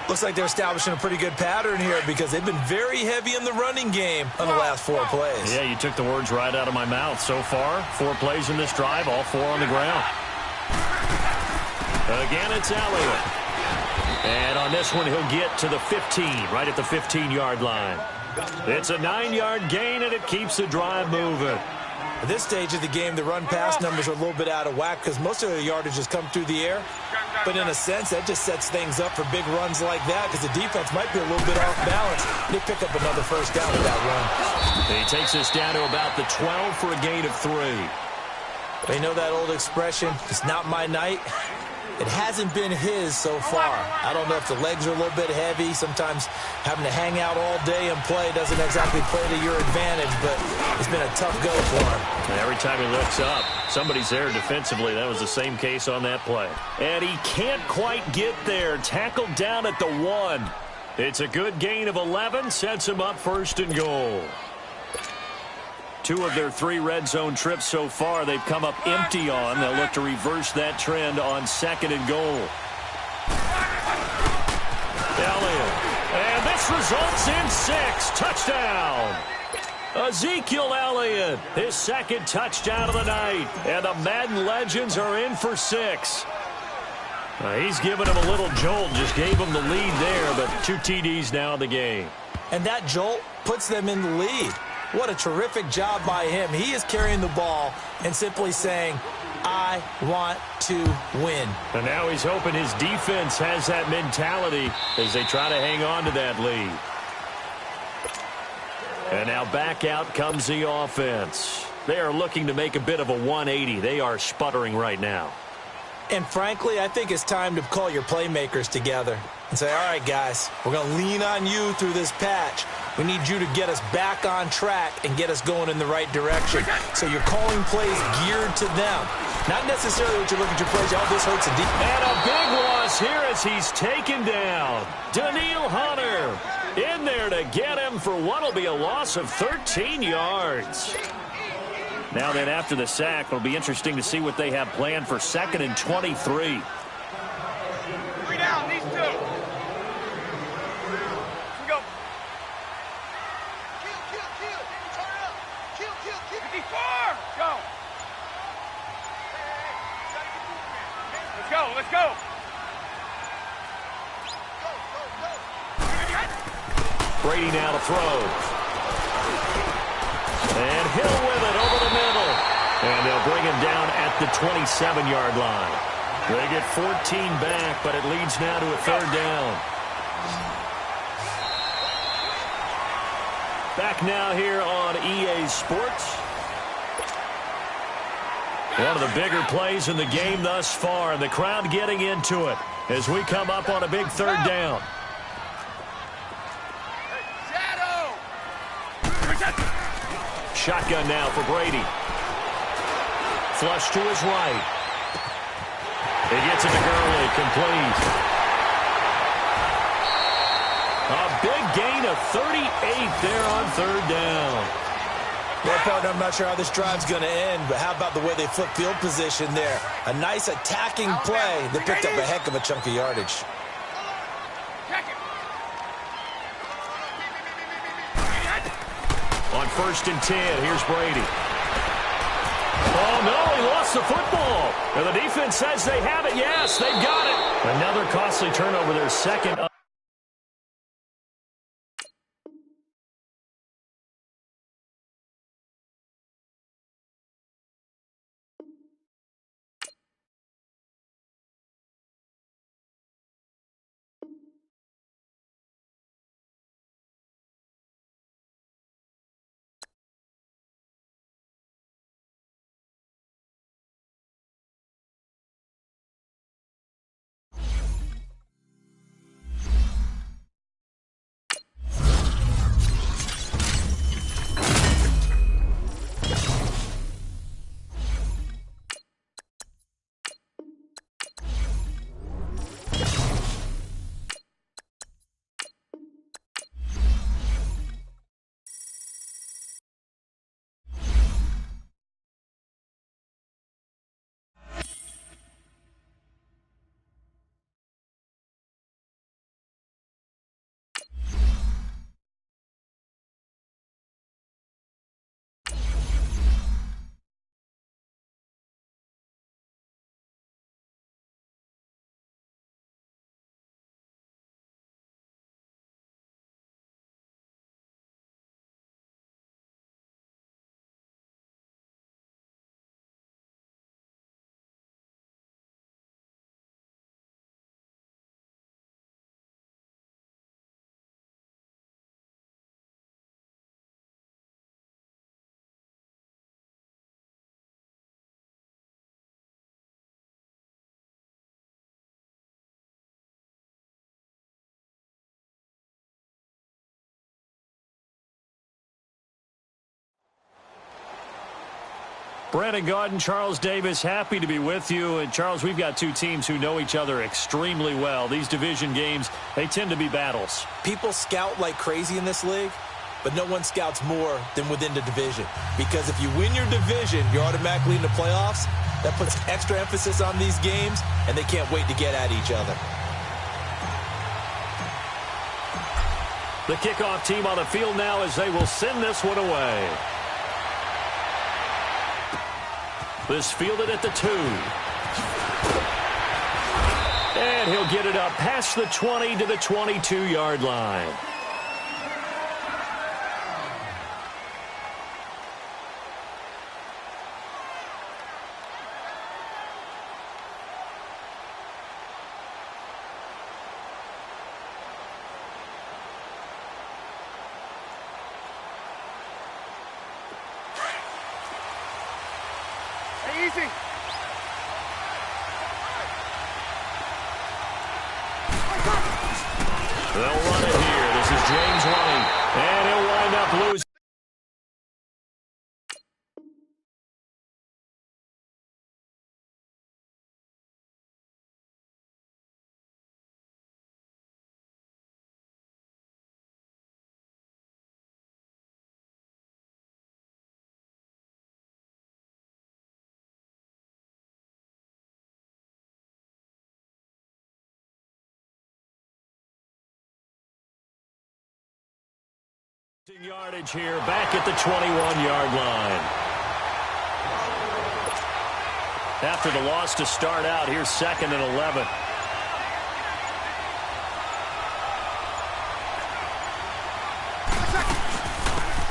Looks like they're establishing a pretty good pattern here because they've been very heavy in the running game on the last 4 plays. Yeah, you took the words right out of my mouth. So far, 4 plays in this drive, all 4 on the ground. Again, it's Elliott. And on this one, he'll get to the 15, right at the 15-yard line. It's a 9-yard gain, and it keeps the drive moving. At this stage of the game, the run-pass numbers are a little bit out of whack because most of the yardage has come through the air. But in a sense, that just sets things up for big runs like that because the defense might be a little bit off balance. They pick up another first down with that run. He takes us down to about the 12 for a gain of 3. They know that old expression, it's not my night. It hasn't been his so far. I don't know if the legs are a little bit heavy. Sometimes having to hang out all day and play doesn't exactly play to your advantage, but it's been a tough go for him. And every time he looks up, somebody's there defensively. That was the same case on that play. And he can't quite get there. Tackled down at the 1. It's a good gain of 11. Sets him up 1st and goal. 2 of their 3 red zone trips so far, they've come up empty on. They'll look to reverse that trend on 2nd and goal. Elliott. And this results in 6. Touchdown. Ezekiel Elliott, his 2nd touchdown of the night. And the Madden legends are in for 6. He's given him a little jolt, just gave him the lead there, but 2 TDs now in the game. And that jolt puts them in the lead. What a terrific job by him. He is carrying the ball and simply saying, I want to win. And now he's hoping his defense has that mentality as they try to hang on to that lead. And now back out comes the offense. They are looking to make a bit of a 180. They are sputtering right now. And frankly, I think it's time to call your playmakers together and say, all right, guys, we're going to lean on you through this patch. We need you to get us back on track and get us going in the right direction. So you're calling plays geared to them. Not necessarily what you look at your plays, oh, this hurts a deep. And a big loss here as he's taken down. Daniil Hunter in there to get him for what will be a loss of 13 yards. Now then, after the sack, it'll be interesting to see what they have planned for 2nd and 23. 3 down, these 2. Let's go. Kill. Turn it up. Kill. 54. Go. Let's go. Brady now to throw. And Hill with it over the middle. And they'll bring him down at the 27-yard line. They get 14 back, but it leads now to a 3rd down. Back now here on EA Sports. One of the bigger plays in the game thus far, and the crowd getting into it as we come up on a big 3rd down. Shotgun now for Brady. Flush to his right. He gets it to Gurley, complete. A big gain of 38 there on 3rd down. Well, partner, I'm not sure how this drive's going to end, but how about the way they flip field position there? A nice attacking play that picked up a heck of a chunk of yardage. On 1st and 10, here's Brady. Oh, no, he lost the football. And the defense says they have it. Yes, they've got it. Another costly turnover, their 2nd. Brandon Gaudin, Charles Davis, happy to be with you. And, Charles, we've got 2 teams who know each other extremely well. These division games, they tend to be battles. People scout like crazy in this league, but no one scouts more than within the division. Because if you win your division, you're automatically in the playoffs. That puts extra emphasis on these games, and they can't wait to get at each other. The kickoff team on the field now as they will send this one away. This fielded at the 2. And he'll get it up past the 20 to the 22-yard line. Easy. They'll run it here. This is James running, and he'll wind up losing. Yardage here, back at the 21-yard line. After the loss to start out, here's 2nd and 11.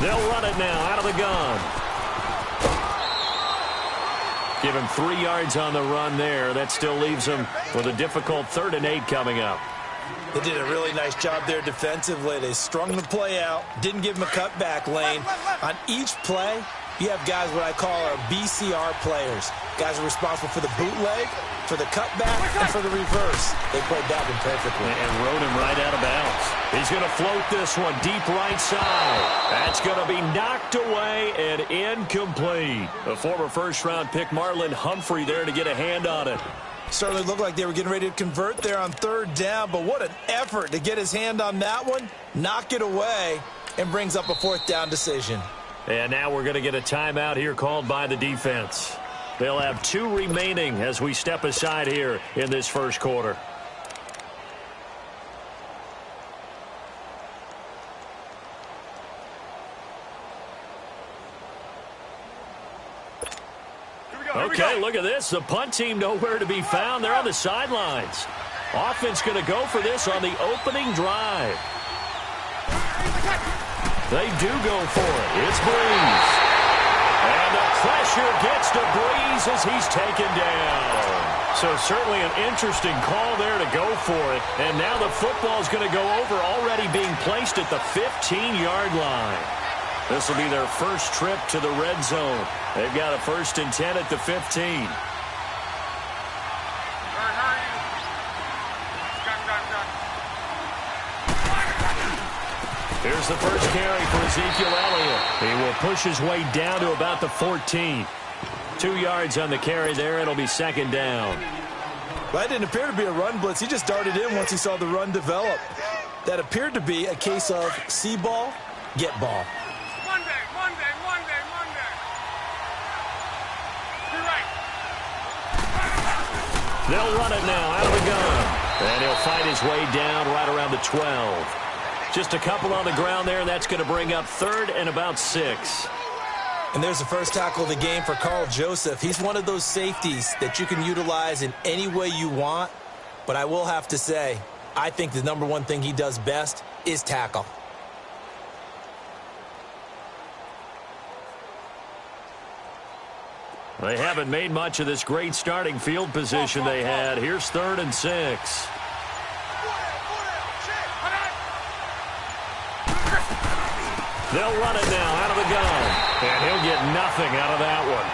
They'll run it now out of the gun. Give him 3 yards on the run there. That still leaves him with a difficult 3rd and 8 coming up. They did a really nice job there defensively. They strung the play out, didn't give him a cutback lane. On each play, you have guys what I call our BCR players. Guys are responsible for the bootleg, for the cutback, and for the reverse. They played that one perfectly. And rode him right out of bounds. He's going to float this one deep right side. That's going to be knocked away and incomplete. The former first-round pick Marlon Humphrey there to get a hand on it. Certainly looked like they were getting ready to convert there on 3rd down, but what an effort to get his hand on that one, knock it away, and brings up a 4th down decision. And now we're going to get a timeout here called by the defense. They'll have 2 remaining as we step aside here in this first quarter. Okay, look at this. The punt team nowhere to be found. They're on the sidelines. Offense going to go for this on the opening drive. They do go for it. It's Breeze. And the pressure gets to Breeze as he's taken down. So certainly an interesting call there to go for it. And now the football is going to go over, already being placed at the 15-yard line. This will be their first trip to the red zone. They've got a 1st and 10 at the 15. Here's the first carry for Ezekiel Elliott. He will push his way down to about the 14. 2 yards on the carry there. It'll be 2nd down. Well, that didn't appear to be a run blitz. He just darted in once he saw the run develop. That appeared to be a case of see ball, get ball. Monday. You're right. They'll run it now out of the gun. And he'll fight his way down right around the 12. Just a couple on the ground there, and that's going to bring up 3rd and about 6. And there's the first tackle of the game for Carl Joseph. He's one of those safeties that you can utilize in any way you want. But I will have to say, I think the number one thing he does best is tackle. They haven't made much of this great starting field position they had. Here's 3rd and 6. They'll run it now out of the gun. And he'll get nothing out of that one.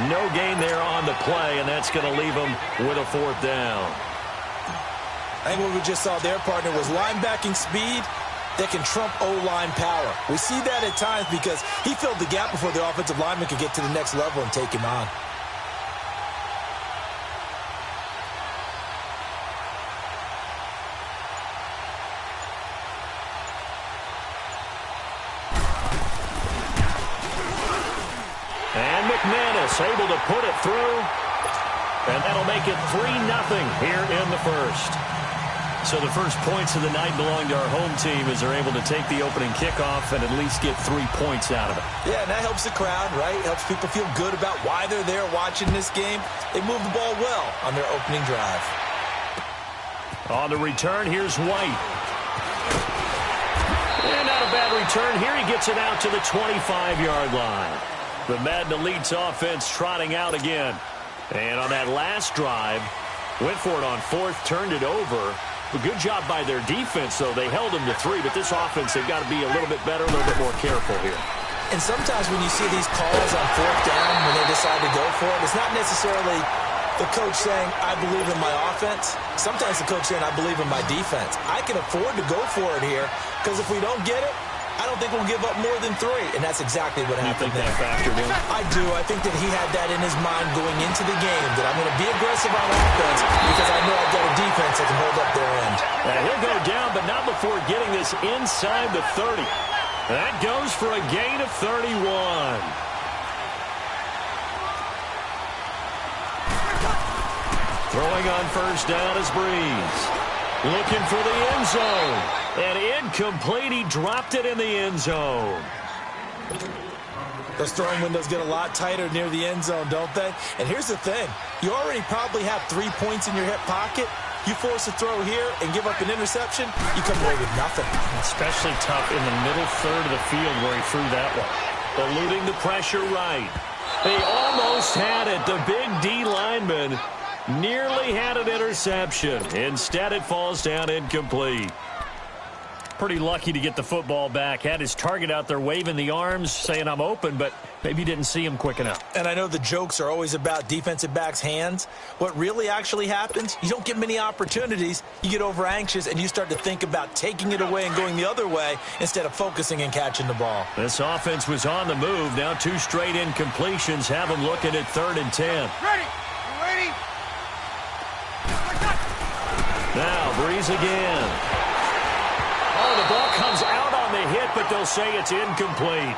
No gain there on the play, and that's going to leave him with a 4th down. I think what we just saw their partner was linebacking speed that can trump O-line power. We see that at times because he filled the gap before the offensive lineman could get to the next level and take him on. And McManus able to put it through. And that'll make it 3-0 here in the first. So the first points of the night belong to our home team as they're able to take the opening kickoff and at least get 3 points out of it. Yeah, and that helps the crowd, right? Helps people feel good about why they're there watching this game. They move the ball well on their opening drive. On the return, here's White. And not a bad return here. He gets it out to the 25-yard line. The Madden Elite's offense trotting out again. And on that last drive, went for it on 4th, turned it over. A good job by their defense, though. They held them to 3, but this offense, they've got to be a little bit better, a little bit more careful here. And sometimes when you see these calls on fourth down, when they decide to go for it, it's not necessarily the coach saying, I believe in my offense. Sometimes the coach saying, I believe in my defense. I can afford to go for it here because if we don't get it, I don't think we'll give up more than 3. And that's exactly what happened there. You think that factored in? I do. I think that he had that in his mind going into the game, that I'm going to be aggressive on offense because I know I've got a defense that can hold up their end. He'll go down, but not before getting this inside the 30. That goes for a gain of 31. Throwing on first down is Breeze. Looking for the end zone. And incomplete. He dropped it in the end zone. Those throwing windows get a lot tighter near the end zone, don't they? And here's the thing. You already probably have 3 points in your hip pocket. You force a throw here and give up an interception, you come away with nothing. Especially tough in the middle third of the field where he threw that one. Eluding the pressure right. They almost had it. The big D lineman nearly had an interception. Instead, it falls down incomplete. Pretty lucky to get the football back. Had his target out there waving the arms, saying I'm open, but maybe didn't see him quick enough. And I know the jokes are always about defensive backs' hands. What really actually happens, you don't get many opportunities. You get over anxious, and you start to think about taking it away and going the other way instead of focusing and catching the ball. This offense was on the move. Now 2 straight incompletions have them looking at 3rd and 10. Ready? You ready? Now Breeze again. Oh, the ball comes out on the hit, but they'll say it's incomplete.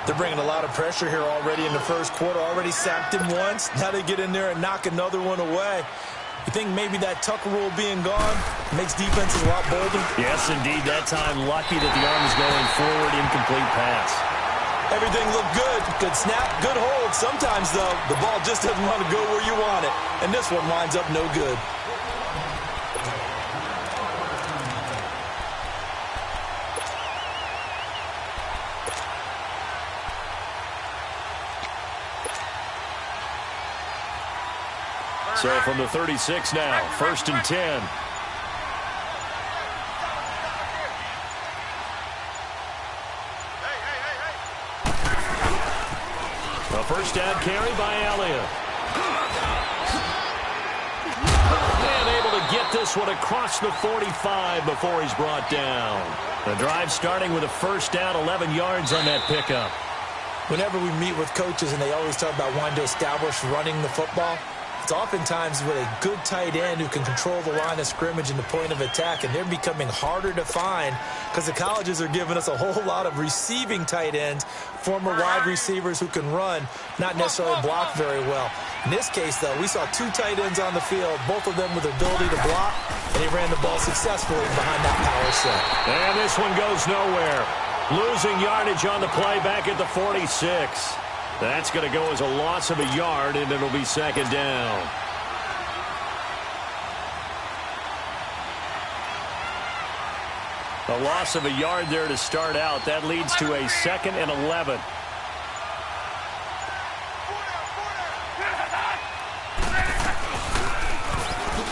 They're bringing a lot of pressure here already in the first quarter. Already sacked him once. Now they get in there and knock another one away. You think maybe that Tucker rule being gone makes defenses a lot bolder? Yes, indeed. That time, lucky that the arm is going forward. Incomplete pass. Everything looked good. Good snap, good hold. Sometimes, though, the ball just doesn't want to go where you want it. And this one winds up no good. So from the 36 now, 1st and 10. A first down carry by Elliott. And able to get this one across the 45 before he's brought down. The drive starting with a first down, 11 yards on that pickup. Whenever we meet with coaches and they always talk about wanting to establish running the football, it's oftentimes with a good tight end who can control the line of scrimmage and the point of attack, and they're becoming harder to find because the colleges are giving us a whole lot of receiving tight ends, former wide receivers who can run, not necessarily block very well. In this case, though, we saw 2 tight ends on the field, both of them with the ability to block, and he ran the ball successfully behind that power set. And this one goes nowhere. Losing yardage on the play back at the 46. That's going to go as a loss of a yard, and it'll be 2nd down. A loss of a yard there to start out. That leads to a 2nd and 11.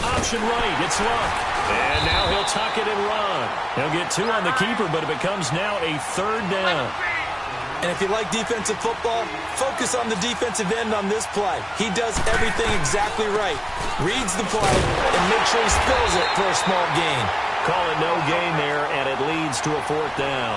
Option right. It's Luck. And now he'll tuck it and run. He'll get 2 on the keeper, but it becomes now a 3rd down. And if you like defensive football, focus on the defensive end on this play. He does everything exactly right. Reads the play and makes sure he spills it for a small gain. Call it no gain there, and it leads to a 4th down.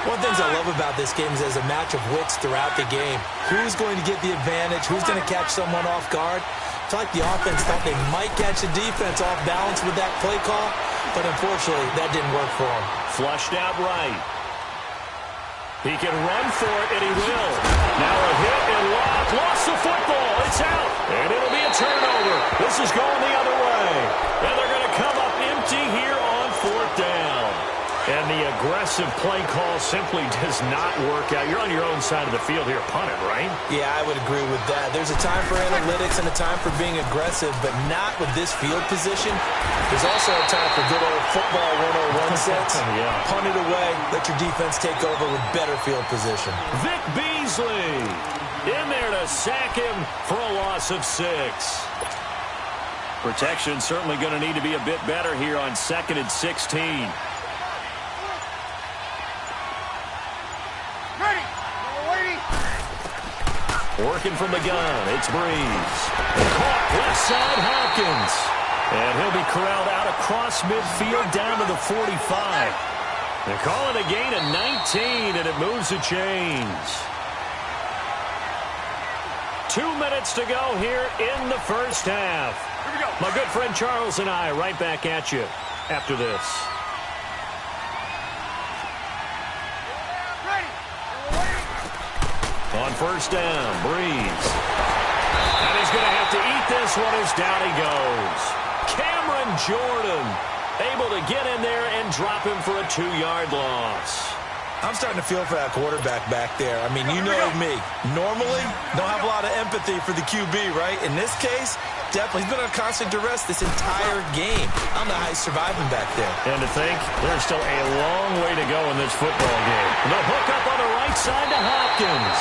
One of the things I love about this game is there's a match of wits throughout the game. Who's going to get the advantage? Who's going to catch someone off guard? I feel like the offense thought they might catch the defense off balance with that play call, but unfortunately, that didn't work for them. Flushed out right. He can run for it, and he will. Now a hit and Luck lost the football. It's out, and it'll be a turnover. This is going the other way. And they're going to come up empty here on 4th down. And the aggressive play call simply does not work out. You're on your own side of the field here. Punt it, right? Yeah, I would agree with that. There's a time for analytics and a time for being aggressive, but not with this field position. There's also a time for good old football 101 sets. Yeah. Punt it away. Let your defense take over with better field position. Vic Beasley in there to sack him for a loss of 6. Protection certainly going to need to be a bit better here on 2nd and 16. Working from the gun, it's Breeze. Caught left side, Hopkins. And he'll be corralled out across midfield down to the 45. They call it a gain of 19, and it moves the chains. 2 minutes to go here in the first half. Here we go. My good friend Charles and I right back at you after this. Ready. On first down, Breeze. And he's going to have to eat this one as down he goes. Cameron Jordan able to get in there and drop him for a 2-yard loss. I'm starting to feel for that quarterback back there. I mean, you know me. Normally, don't have a lot of empathy for the QB, right? In this case, definitely. He's been on constant duress this entire game. I don't know how he's surviving back there. And to think, there's still a long way to go in this football game. The hook up on the right side to Hopkins.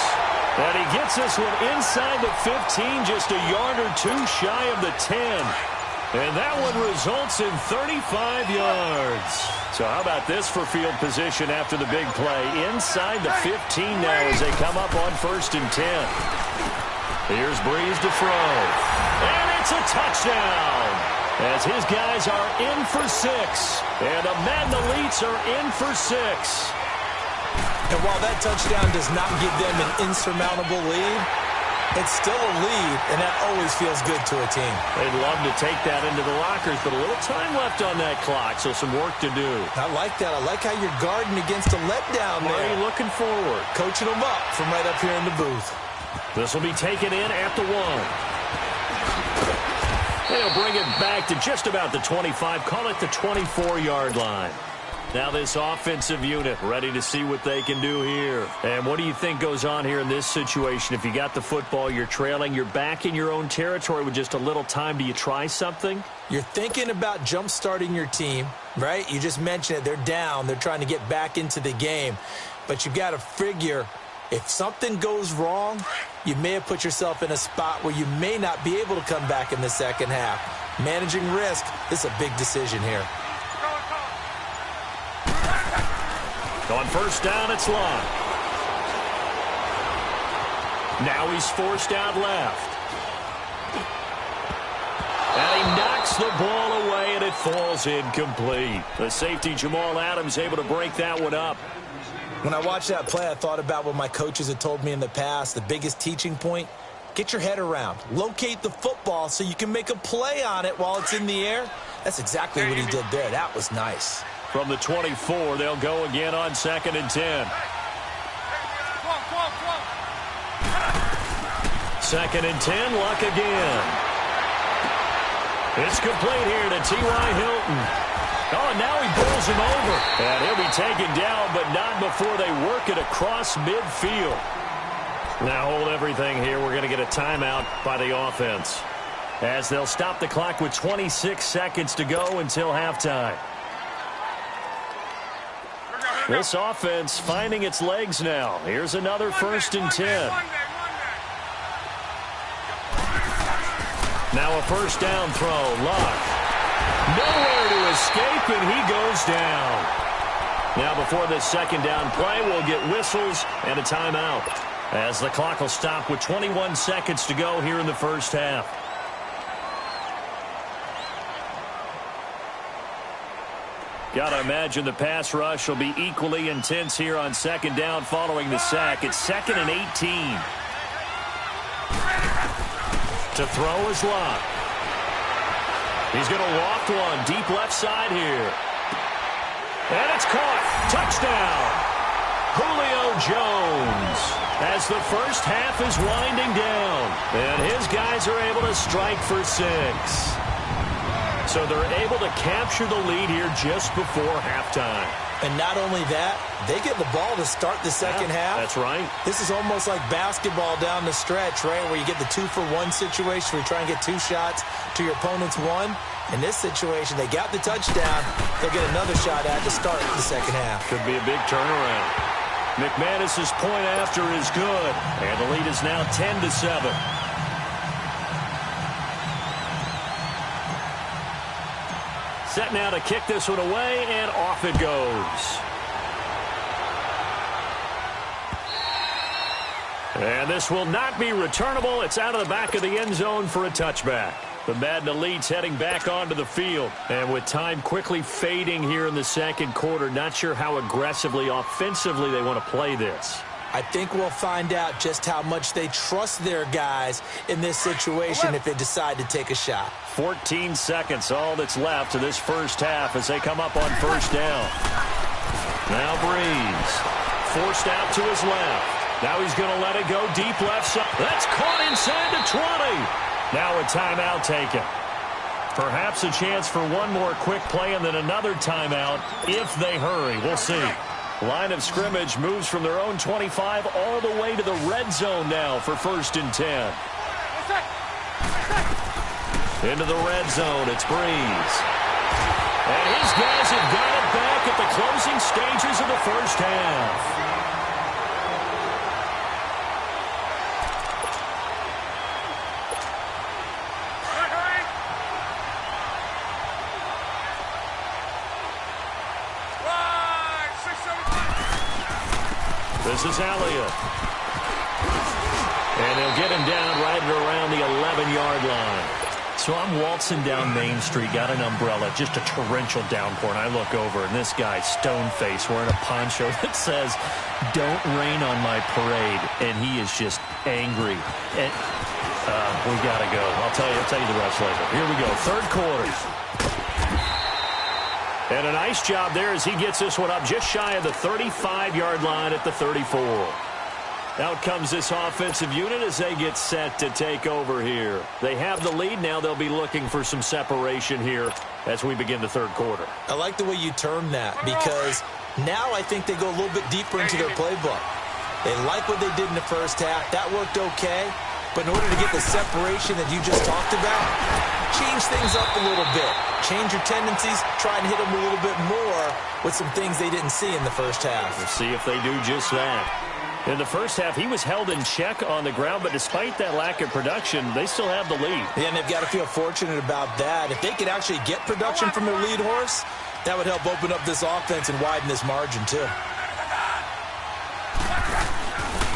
And he gets this one inside the 15, just a yard or two shy of the 10. And that one results in 35 yards. So how about this for field position after the big play? Inside the 15 now as they come up on 1st and 10. Here's Breeze to throw. And it's a touchdown. As his guys are in for 6. And the Madden Elites are in for 6. And while that touchdown does not give them an insurmountable lead, it's still a lead, and that always feels good to a team. They'd love to take that into the lockers, but a little time left on that clock, so some work to do. I like that. I like how you're guarding against a letdown there. Why are you looking forward? Coaching them up from right up here in the booth. This will be taken in at the 1. They'll bring it back to just about the 25, call it the 24-yard line. Now this offensive unit ready to see what they can do here. And what do you think goes on here in this situation? If you got the football, you're trailing, you're back in your own territory with just a little time. Do you try something? You're thinking about jump-starting your team, right? You just mentioned it. They're down. They're trying to get back into the game. But you got to figure if something goes wrong, you may have put yourself in a spot where you may not be able to come back in the second half. Managing risk, this is a big decision here. On first down, it's Locke. Now he's forced out left. And he knocks the ball away, and it falls incomplete. The safety, Jamal Adams, able to break that one up. When I watched that play, I thought about what my coaches had told me in the past. The biggest teaching point, get your head around. Locate the football so you can make a play on it while it's in the air. That's exactly what he did there. That was nice. From the 24, they'll go again on 2nd and 10. 2nd and 10, Luck again. It's complete here to T.Y. Hilton. Oh, and now he pulls him over. And he'll be taken down, but not before they work it across midfield. Now hold everything here. We're going to get a timeout by the offense, as they'll stop the clock with 26 seconds to go until halftime. This offense finding its legs now. Here's another 1st and 10. Now a first down throw. Luck. Nowhere to escape, and he goes down. Now before this second down play, we'll get whistles and a timeout, as the clock will stop with 21 seconds to go here in the first half. Got to imagine the pass rush will be equally intense here on second down following the sack. It's 2nd and 18. To throw is Locke. He's going to loft one deep left side here. And it's caught. Touchdown. Julio Jones. As the first half is winding down. And his guys are able to strike for 6. So they're able to capture the lead here just before halftime. And not only that, they get the ball to start the second half. That's right. This is almost like basketball down the stretch, right, where you get the 2-for-1 situation where you try and get 2 shots to your opponent's 1. In this situation, they got the touchdown. They'll get another shot at to start the second half. Could be a big turnaround. McManus's point after is good. And the lead is now 10-7. Set now to kick this one away, and off it goes. And this will not be returnable. It's out of the back of the end zone for a touchback. The Madden Elites heading back onto the field. And with time quickly fading here in the second quarter, not sure how aggressively, offensively they want to play this. I think we'll find out just how much they trust their guys in this situation if they decide to take a shot. 14 seconds, all that's left to this first half as they come up on first down. Now Breeze, forced out to his left. Now he's going to let it go deep left side. That's caught inside the 20. Now a timeout taken. Perhaps a chance for one more quick play and then another timeout if they hurry. We'll see. Line of scrimmage moves from their own 25 all the way to the red zone now for 1st and 10. Into the red zone, it's Breeze. And his guys have got it back at the closing stages of the first half. This is Elliott. And they'll get him down right around the 11-yard line. So I'm waltzing down Main Street, got an umbrella, just a torrential downpour, and I look over, and this guy's stone-faced wearing a poncho that says, "Don't rain on my parade," and he is just angry. And we got to go. I'll tell you the rest later. Here we go, third quarter. And a nice job there as he gets this one up just shy of the 35-yard line at the 34. Out comes this offensive unit as they get set to take over here. They have the lead. Now they'll be looking for some separation here as we begin the third quarter. I like the way you term that because now I think they go a little bit deeper into their playbook. They like what they did in the first half. That worked okay. But in order to get the separation that you just talked about, change things up a little bit. Change your tendencies. Try and hit them a little bit more with some things they didn't see in the first half. We'll see if they do just that. In the first half, he was held in check on the ground, but despite that lack of production, they still have the lead. Yeah, and they've got to feel fortunate about that. If they could actually get production from their lead horse, that would help open up this offense and widen this margin, too.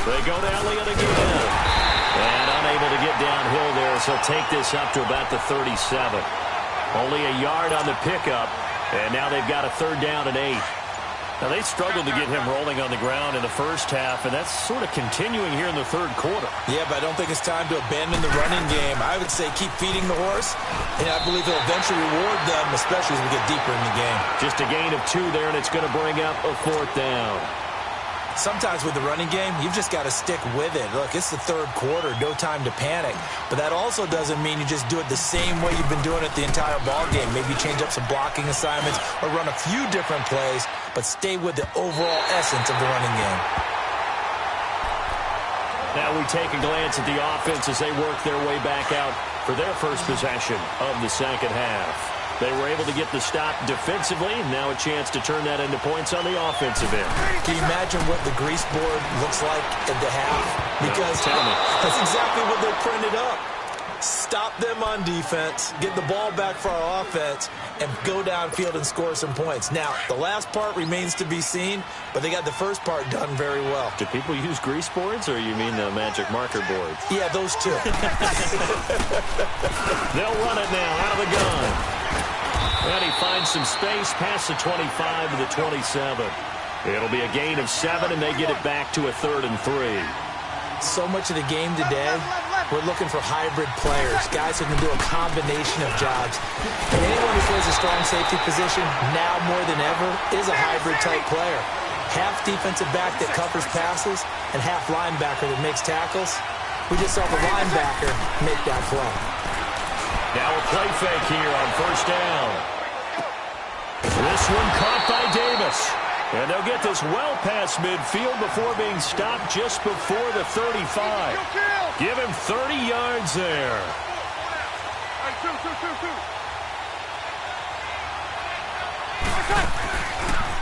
They go to Elliott again. And unable to get downhill there, so take this up to about the 37. Only a yard on the pickup, and now they've got a 3rd down and 8. Now, they struggled to get him rolling on the ground in the first half, and that's sort of continuing here in the third quarter. Yeah, but I don't think it's time to abandon the running game. I would say keep feeding the horse, and I believe he'll eventually reward them, especially as we get deeper in the game. Just a gain of 2 there, and it's going to bring up a 4th down. Sometimes with the running game, you've just got to stick with it. Look, it's the third quarter, no time to panic. But that also doesn't mean you just do it the same way you've been doing it the entire ball game. Maybe change up some blocking assignments or run a few different plays, but stay with the overall essence of the running game. Now we take a glance at the offense as they work their way back out for their first possession of the second half. They were able to get the stop defensively. Now a chance to turn that into points on the offensive end. Can you imagine what the grease board looks like at the half? Because tell me. That's exactly what they printed up. Stop them on defense, get the ball back for our offense, and go downfield and score some points. Now, the last part remains to be seen, but they got the first part done very well. Do people use grease boards, or you mean the magic marker boards? Yeah, those two. They'll run it now out of the gun. And he finds some space past the 25 to the 27. It'll be a gain of 7, and they get it back to a 3rd and 3. So much of the game today, we're looking for hybrid players, guys who can do a combination of jobs. And anyone who plays a strong safety position, now more than ever, is a hybrid-type player. Half defensive back that covers passes and half linebacker that makes tackles. We just saw the linebacker make that play. Now a play fake here on first down. This one caught by Davis. And they'll get this well past midfield before being stopped just before the 35. Give him 30 yards there.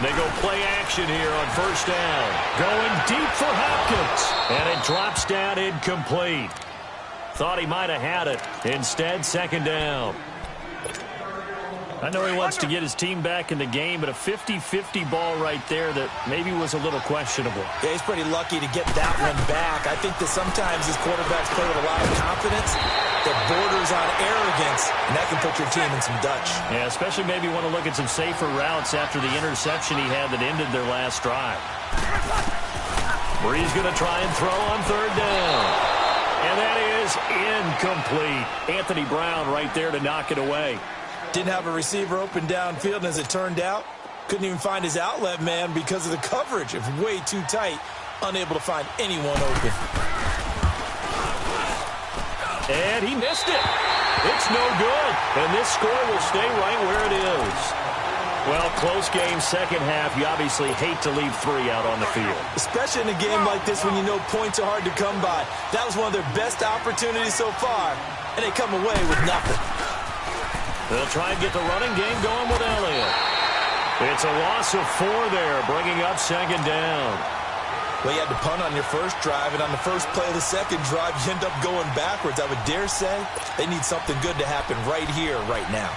They go play action here on first down. Going deep for Hopkins. And it drops down incomplete. Thought he might have had it. Instead, second down. I know he wants to get his team back in the game, but a 50-50 ball right there that maybe was a little questionable. Yeah, he's pretty lucky to get that one back. I think that sometimes these quarterbacks play with a lot of confidence that borders on arrogance, and that can put your team in some Dutch. Yeah, especially maybe want to look at some safer routes after the interception he had that ended their last drive. Brees going to try and throw on third down. And that is incomplete. Anthony Brown right there to knock it away. Didn't have a receiver open downfield, and as it turned out, couldn't even find his outlet man because of the coverage. It was way too tight, unable to find anyone open. And he missed it. It's no good. And this score will stay right where it is. Well, close game, second half. You obviously hate to leave 3 out on the field. Especially in a game like this when you know points are hard to come by. That was one of their best opportunities so far, and they come away with nothing. They'll try and get the running game going with Elliott. It's a loss of 4 there, bringing up second down. Well, you had to punt on your first drive, and on the first play of the second drive, you end up going backwards. I would dare say they need something good to happen right here, right now.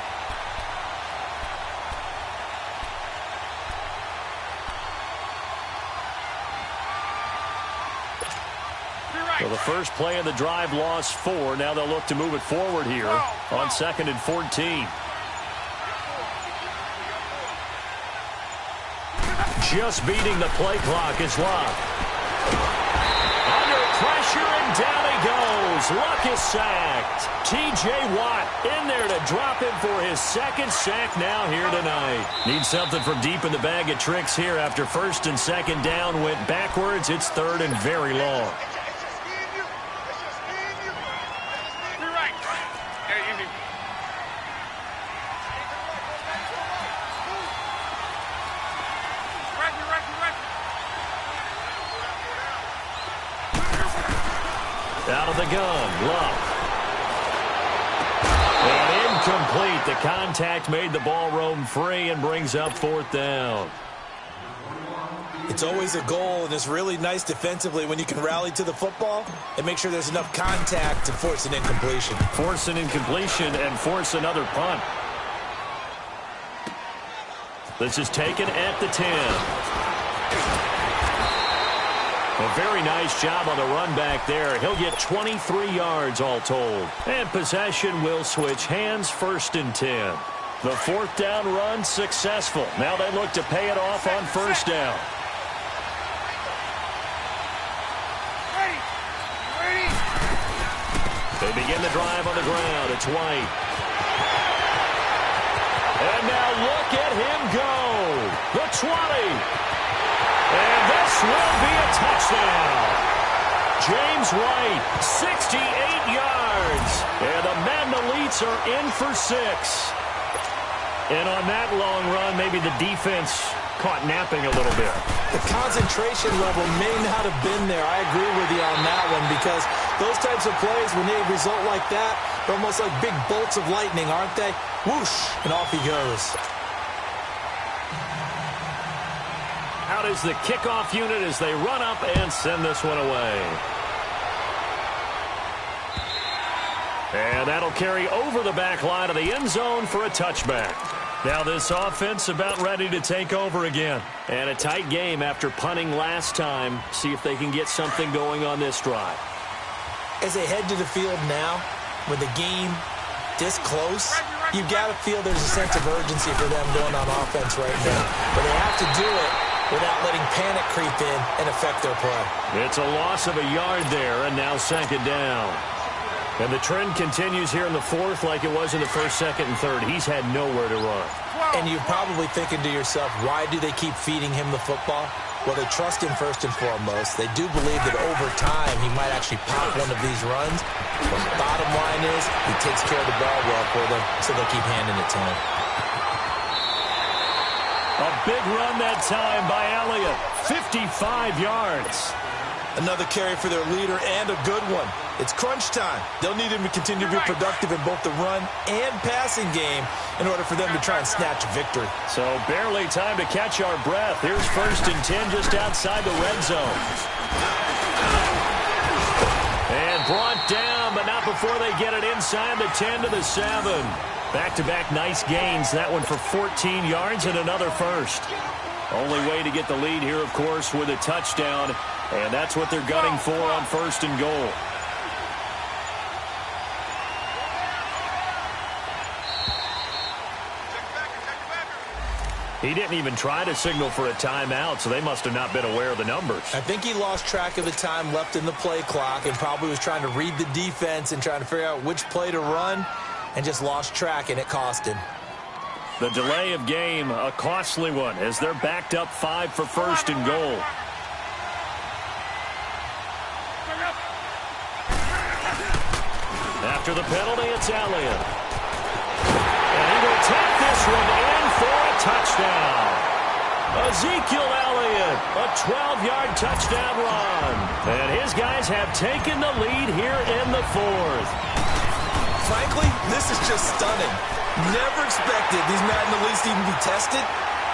So the first play of the drive lost 4. Now they'll look to move it forward here on 2nd and 14. Just beating the play clock is Luck. Under pressure, and down he goes. Luck is sacked. T.J. Watt in there to drop him for his second sack now here tonight. Need something from deep in the bag of tricks here after first and second down went backwards. It's 3rd and very long. Out of the gun, Luck. And incomplete. The contact made the ball roam free and brings up 4th down. It's always a goal, and it's really nice defensively when you can rally to the football and make sure there's enough contact to force an incompletion. Force an incompletion and force another punt. This is taken at the 10. A very nice job on the run back there. He'll get 23 yards all told. And possession will switch hands, 1st and 10. The 4th down run successful. Now they look to pay it off on 1st down. They begin the drive on the ground. It's White. And now look at him go. The 20. And this will be a touchdown. James White, 68 yards. And the Mandalites are in for 6. And on that long run, maybe the defense caught napping a little bit. The concentration level may not have been there. I agree with you on that one because those types of plays, when they result like that, they're almost like big bolts of lightning, aren't they? Whoosh, and off he goes. Out is the kickoff unit as they run up and send this one away. And that'll carry over the back line of the end zone for a touchback. Now this offense about ready to take over again. And a tight game after punting last time. See if they can get something going on this drive. As they head to the field now, with the game this close, you've got to feel there's a sense of urgency for them going on offense right now. But they have to do it without letting panic creep in and affect their play. It's a loss of a yard there, and now 2nd down. And the trend continues here in the 4th like it was in the 1st, 2nd, and 3rd. He's had nowhere to run. And you're probably thinking to yourself, why do they keep feeding him the football? Well, they trust him first and foremost. They do believe that over time he might actually pop one of these runs. But the bottom line is he takes care of the ball well for them, so they'll keep handing it to him. A big run that time by Elliott. 55 yards. Another carry for their leader and a good one. It's crunch time. They'll need him to continue to be productive in both the run and passing game in order for them to try and snatch a victory. So barely time to catch our breath. Here's 1st and 10 just outside the red zone. And brought down, but not before they get it inside the 10 to the 7. Back-to-back nice gains. That one for 14 yards and another first. Only way to get the lead here, of course, with a touchdown. And that's what they're gunning for on 1st and goal. He didn't even try to signal for a timeout, so they must have not been aware of the numbers. I think he lost track of the time left in the play clock and probably was trying to read the defense and trying to figure out which play to run and just lost track, and it cost him. The delay of game, a costly one, as they're backed up 5 for 1st and goal. After the penalty, it's Elliott. And he will take this one in for a touchdown. Ezekiel Elliott, a 12-yard touchdown run. And his guys have taken the lead here in the 4th. Frankly, this is just stunning. Never expected these Madden Elites to even be tested,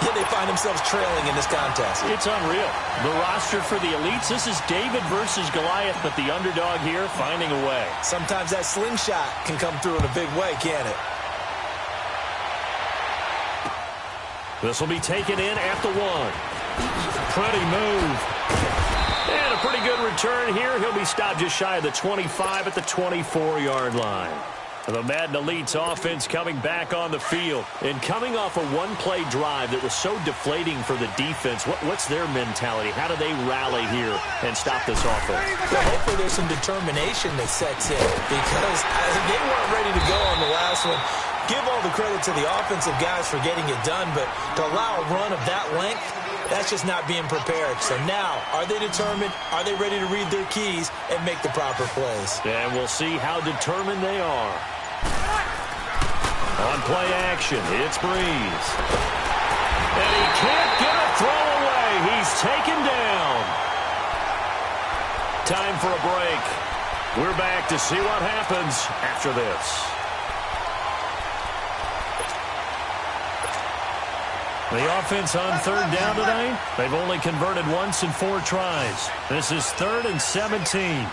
yet they find themselves trailing in this contest. It's unreal. The roster for the Elites, this is David versus Goliath, but the underdog here finding a way. Sometimes that slingshot can come through in a big way, can't it? This will be taken in at the 1. Pretty move. And a pretty good return here. He'll be stopped just shy of the 25 at the 24-yard line. The Madden Elites offense coming back on the field. And coming off a one-play drive that was so deflating for the defense, what's their mentality? How do they rally here and stop this offense? Well, hopefully there's some determination that sets in because they weren't ready to go on the last one. Give all the credit to the offensive guys for getting it done, but to allow a run of that length, that's just not being prepared. So now, are they determined? Are they ready to read their keys and make the proper plays? And we'll see how determined they are. On play action, it's Breeze. And he can't get a throw away. He's taken down. Time for a break. We're back to see what happens after this. The offense on 3rd down tonight, they've only converted once in 4 tries. This is 3rd and 17.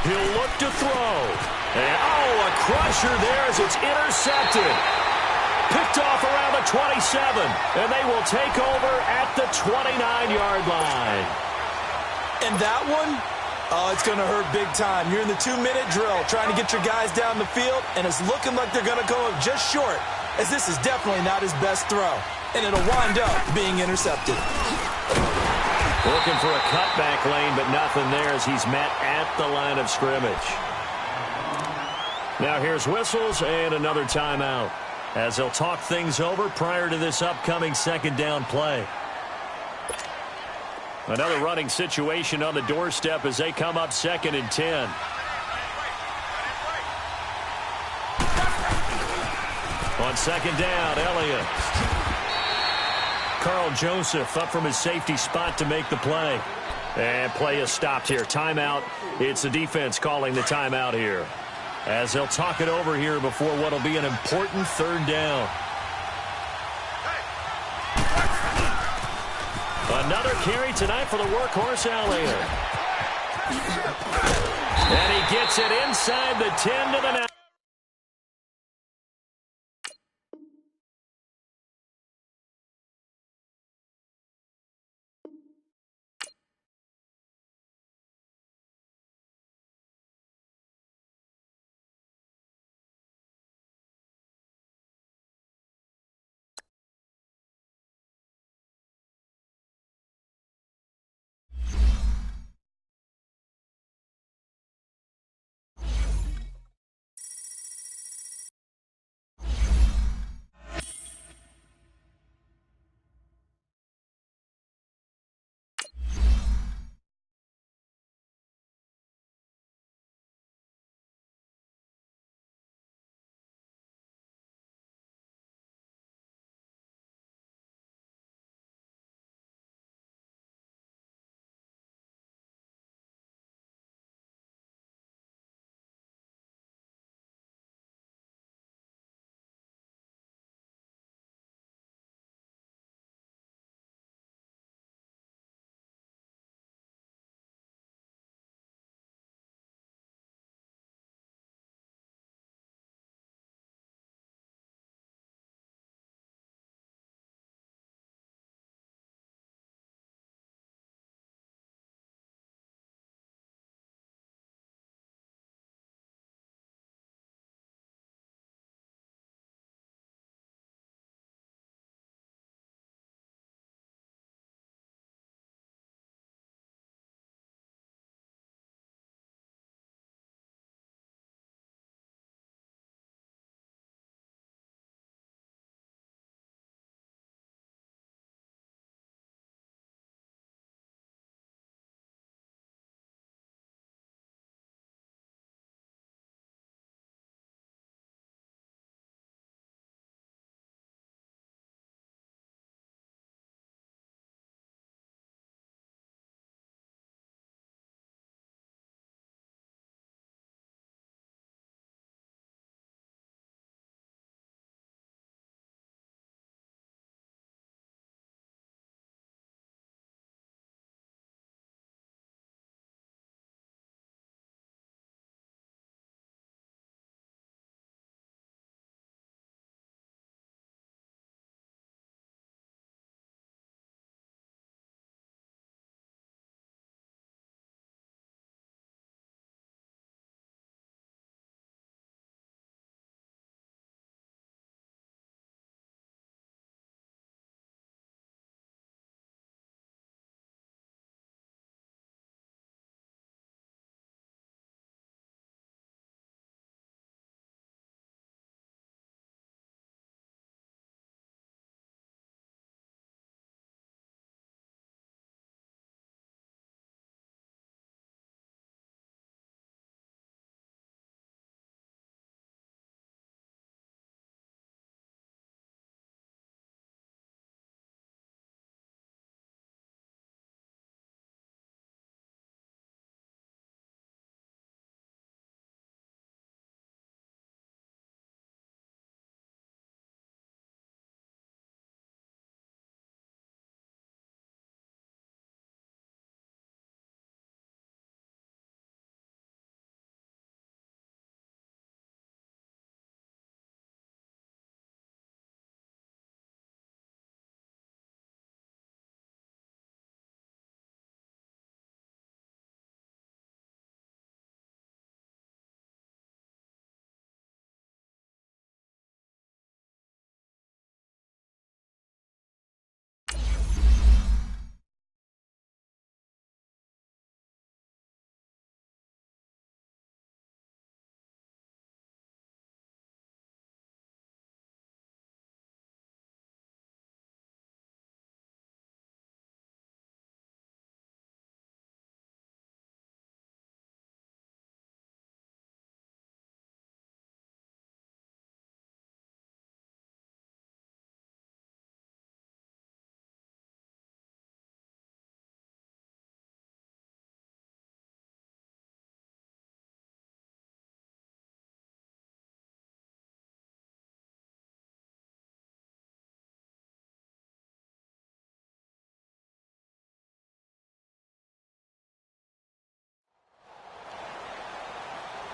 He'll look to throw. And, a crusher there as it's intercepted. Picked off around the 27. And they will take over at the 29-yard line. And that one, it's going to hurt big time. You're in the 2-minute drill trying to get your guys down the field, and it's looking like they're going to come up just short, as this is definitely not his best throw. And it'll wind up being intercepted. Looking for a cutback lane, but nothing there as he's met at the line of scrimmage. Now here's whistles and another timeout as they'll talk things over prior to this upcoming 2nd down play. Another running situation on the doorstep as they come up 2nd and 10. On 2nd down, Elliott. Carl Joseph up from his safety spot to make the play. And play is stopped here. Timeout. It's the defense calling the timeout here, as they'll talk it over here before what will be an important 3rd down. Another carry tonight for the workhorse, Elliott. And he gets it inside the 10 to the 9.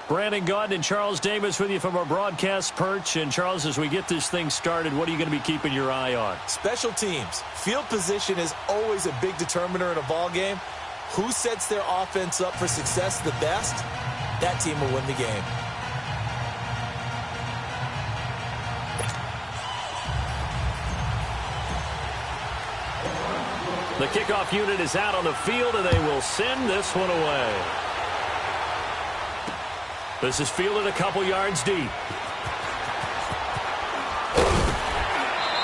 Brandon Gaudin and Charles Davis with you from our broadcast perch. And, Charles, as we get this thing started, what are you going to be keeping your eye on? Special teams. Field position is always a big determiner in a ball game. Who sets their offense up for success the best, that team will win the game. The kickoff unit is out on the field, and they will send this one away. This is fielded a couple yards deep.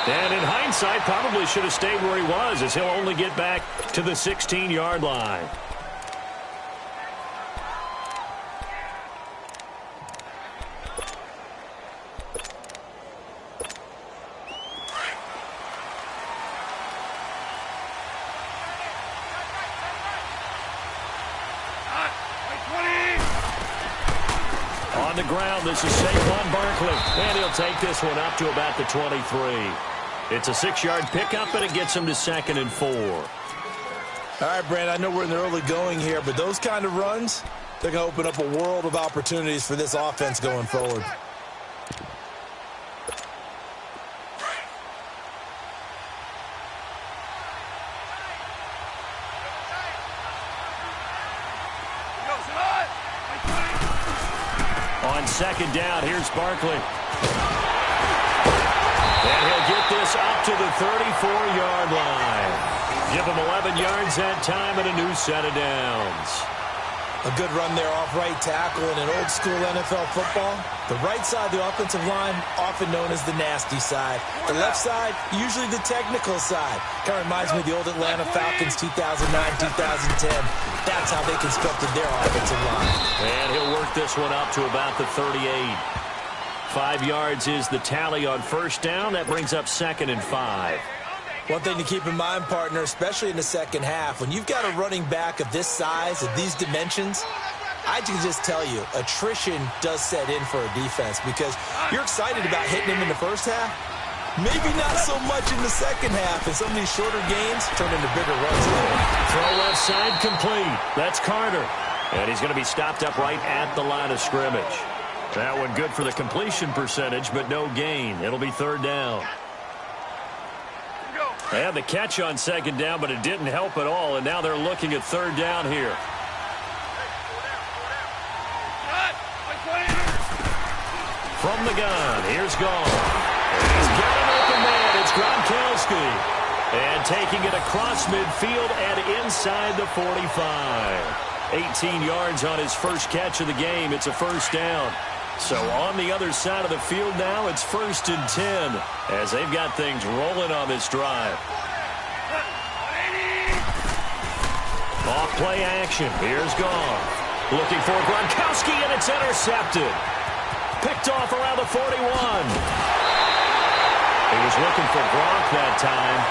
And in hindsight, probably should have stayed where he was, as he'll only get back to the 16-yard line. On the ground, this is Saquon Barkley, and he'll take this one up to about the 23. It's a 6-yard pickup, and it gets him to 2nd and 4. All right, Brand, I know we're in the early going here, but those kind of runs, they're going to open up a world of opportunities for this offense going forward. On 2nd down, here's Barkley. And he'll get this up to the 34-yard line. Give him 11 yards that time and a new set of downs. A good run there off right tackle in an old-school NFL football. The right side of the offensive line, often known as the nasty side. The left side, usually the technical side. Kind of reminds me of the old Atlanta Falcons 2009-2010. That's how they constructed their offensive line. And he'll work this one up to about the 38. 5 yards is the tally on 1st down. That brings up 2nd and 5. One thing to keep in mind, partner, especially in the second half, when you've got a running back of this size, of these dimensions, I can just tell you, attrition does set in for a defense because you're excited about hitting him in the first half. Maybe not so much in the second half, and some of these shorter gains turn into bigger runs later. Throw left side complete. That's Carter. And he's going to be stopped up right at the line of scrimmage. That one good for the completion percentage, but no gain. It'll be 3rd down. They had the catch on 2nd down, but it didn't help at all, and now they're looking at 3rd down here. From the gun, here's Gone. He's got an open man. It's Gronkowski. And taking it across midfield and inside the 45. 18 yards on his first catch of the game. It's a 1st down. So on the other side of the field now, it's 1st and 10 as they've got things rolling on this drive. Off play action. Here's Gone. Looking for Gronkowski, and it's intercepted. Picked off around the 41. He was looking for Gronk that time.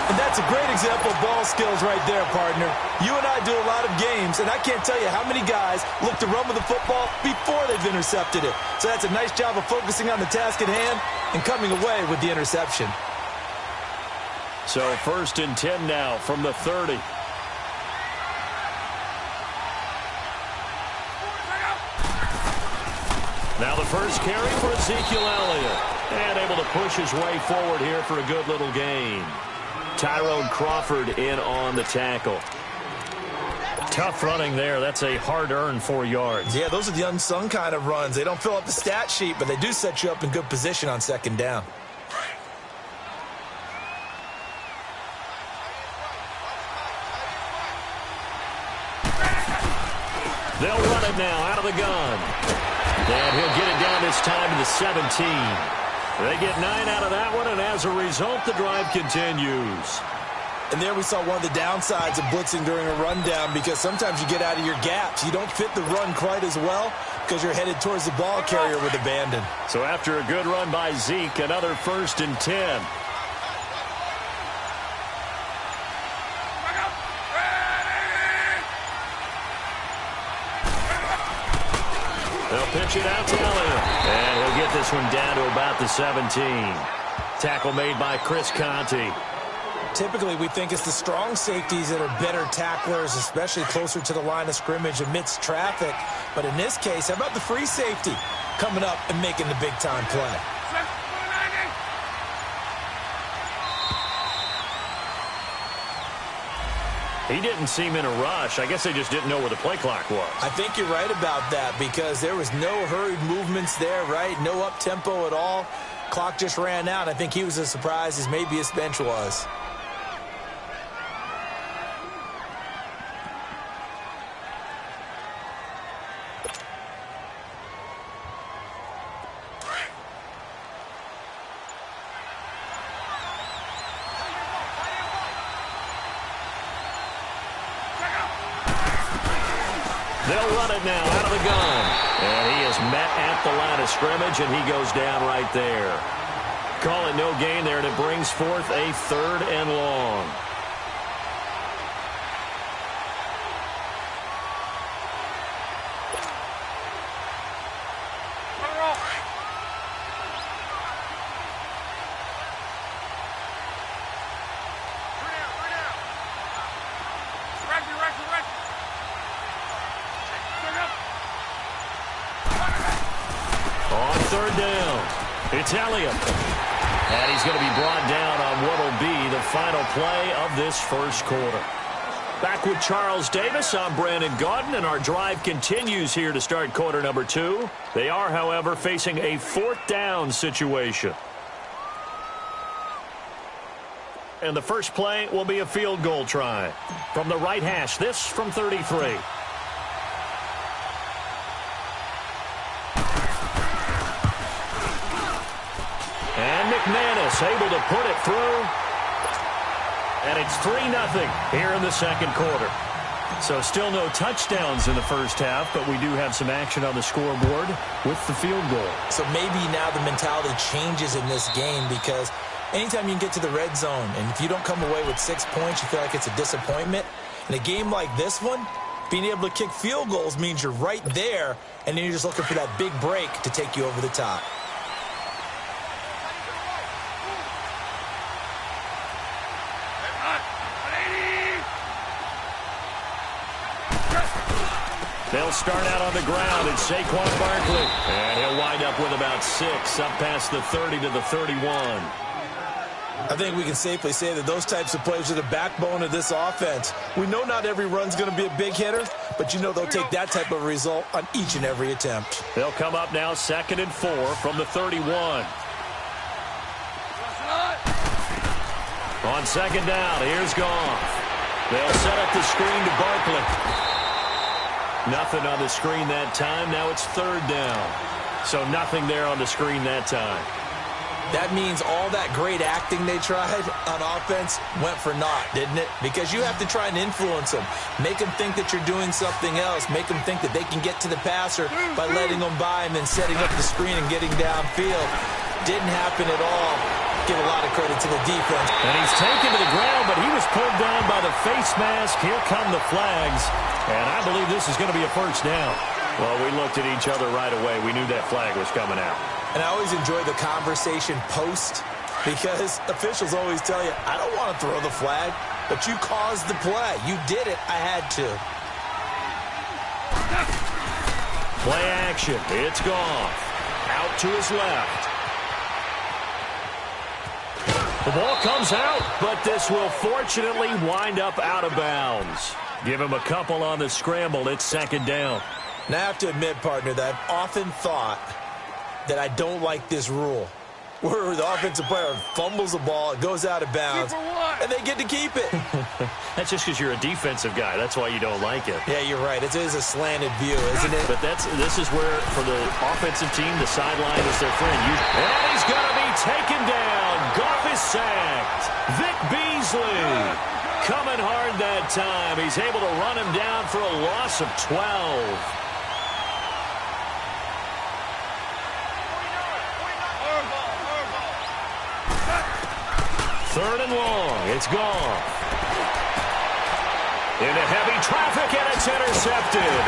And that's a great example of ball skills right there, partner. You and I do a lot of games, and I can't tell you how many guys look to run with the football before they've intercepted it. So that's a nice job of focusing on the task at hand and coming away with the interception. So 1st and 10 now from the 30. Now the first carry for Ezekiel Elliott. And able to push his way forward here for a good little gain. Tyrone Crawford in on the tackle. Tough running there. That's a hard-earned 4 yards. Yeah, those are the unsung kind of runs. They don't fill up the stat sheet, but they do set you up in good position on 2nd down. They'll run it now out of the gun. And he'll get it down this time to the 17. They get 9 out of that one, and as a result, the drive continues. And there we saw one of the downsides of blitzing during a rundown because sometimes you get out of your gaps. You don't fit the run quite as well because you're headed towards the ball carrier with abandon. So after a good run by Zeke, another 1st and 10. They'll pitch it out to Elliott. And he'll get this one down to about the 17. Tackle made by Chris Conte. Typically, we think it's the strong safeties that are better tacklers, especially closer to the line of scrimmage amidst traffic. But in this case, how about the free safety coming up and making the big-time play? He didn't seem in a rush. I guess they just didn't know where the play clock was. I think you're right about that because there was no hurried movements there, right? No up-tempo at all. Clock just ran out. I think he was as surprised as maybe his bench was. They'll run it now out of the gun. And he is met at the line of scrimmage, and he goes down right there. Call it no gain there, and it brings forth a 3rd and long. On 3rd down, Italian. And he's going to be brought down on what will be the final play of this first quarter. Back with Charles Davis, I'm Brandon Gaudin, and our drive continues here to start quarter number 2. They are, however, facing a 4th down situation. And the first play will be a field goal try. From the right hash, this from 33. And McManus able to put it through. And it's 3-0 here in the second quarter. So still no touchdowns in the first half, but we do have some action on the scoreboard with the field goal. So maybe now the mentality changes in this game because anytime you can get to the red zone, and if you don't come away with 6 points, you feel like it's a disappointment. In a game like this one, being able to kick field goals means you're right there, and then you're just looking for that big break to take you over the top. They'll start out on the ground. It's Saquon Barkley. And he'll wind up with about 6, up past the 30 to the 31. I think we can safely say that those types of plays are the backbone of this offense. We know not every run's going to be a big hitter, but you know they'll take that type of result on each and every attempt. They'll come up now 2nd and 4 from the 31. On 2nd down, here's Goff. They'll set up the screen to Barkley. Nothing on the screen that time. Now it's 3rd down. So nothing there on the screen that time. That means all that great acting they tried on offense went for naught, didn't it? Because you have to try and influence them. Make them think that you're doing something else. Make them think that they can get to the passer by letting them by and then setting up the screen and getting downfield. Didn't happen at all. Give a lot of credit to the defense. And he's taken to the ground, but he was pulled down by the face mask. Here come the flags. And I believe this is going to be a 1st down. Well, we looked at each other right away. We knew that flag was coming out. And I always enjoy the conversation post because officials always tell you, I don't want to throw the flag, but you caused the play. You did it. I had to. Play action. It's Goff. Out to his left. The ball comes out, but this will fortunately wind up out of bounds. Give him a couple on the scramble. It's 2nd down. Now, I have to admit, partner, that I've often thought that I don't like this rule, where the offensive player fumbles the ball, it goes out of bounds, and they get to keep it. That's just because you're a defensive guy. That's why you don't like it. Yeah, you're right. It is a slanted view, isn't it? But this is where, for the offensive team, the sideline is their friend. And he's going to be taken down. Goff is sacked. Vic Beasley coming hard that time. He's able to run him down for a loss of 12. 3rd and long. It's Goff. Into heavy traffic, and it's intercepted.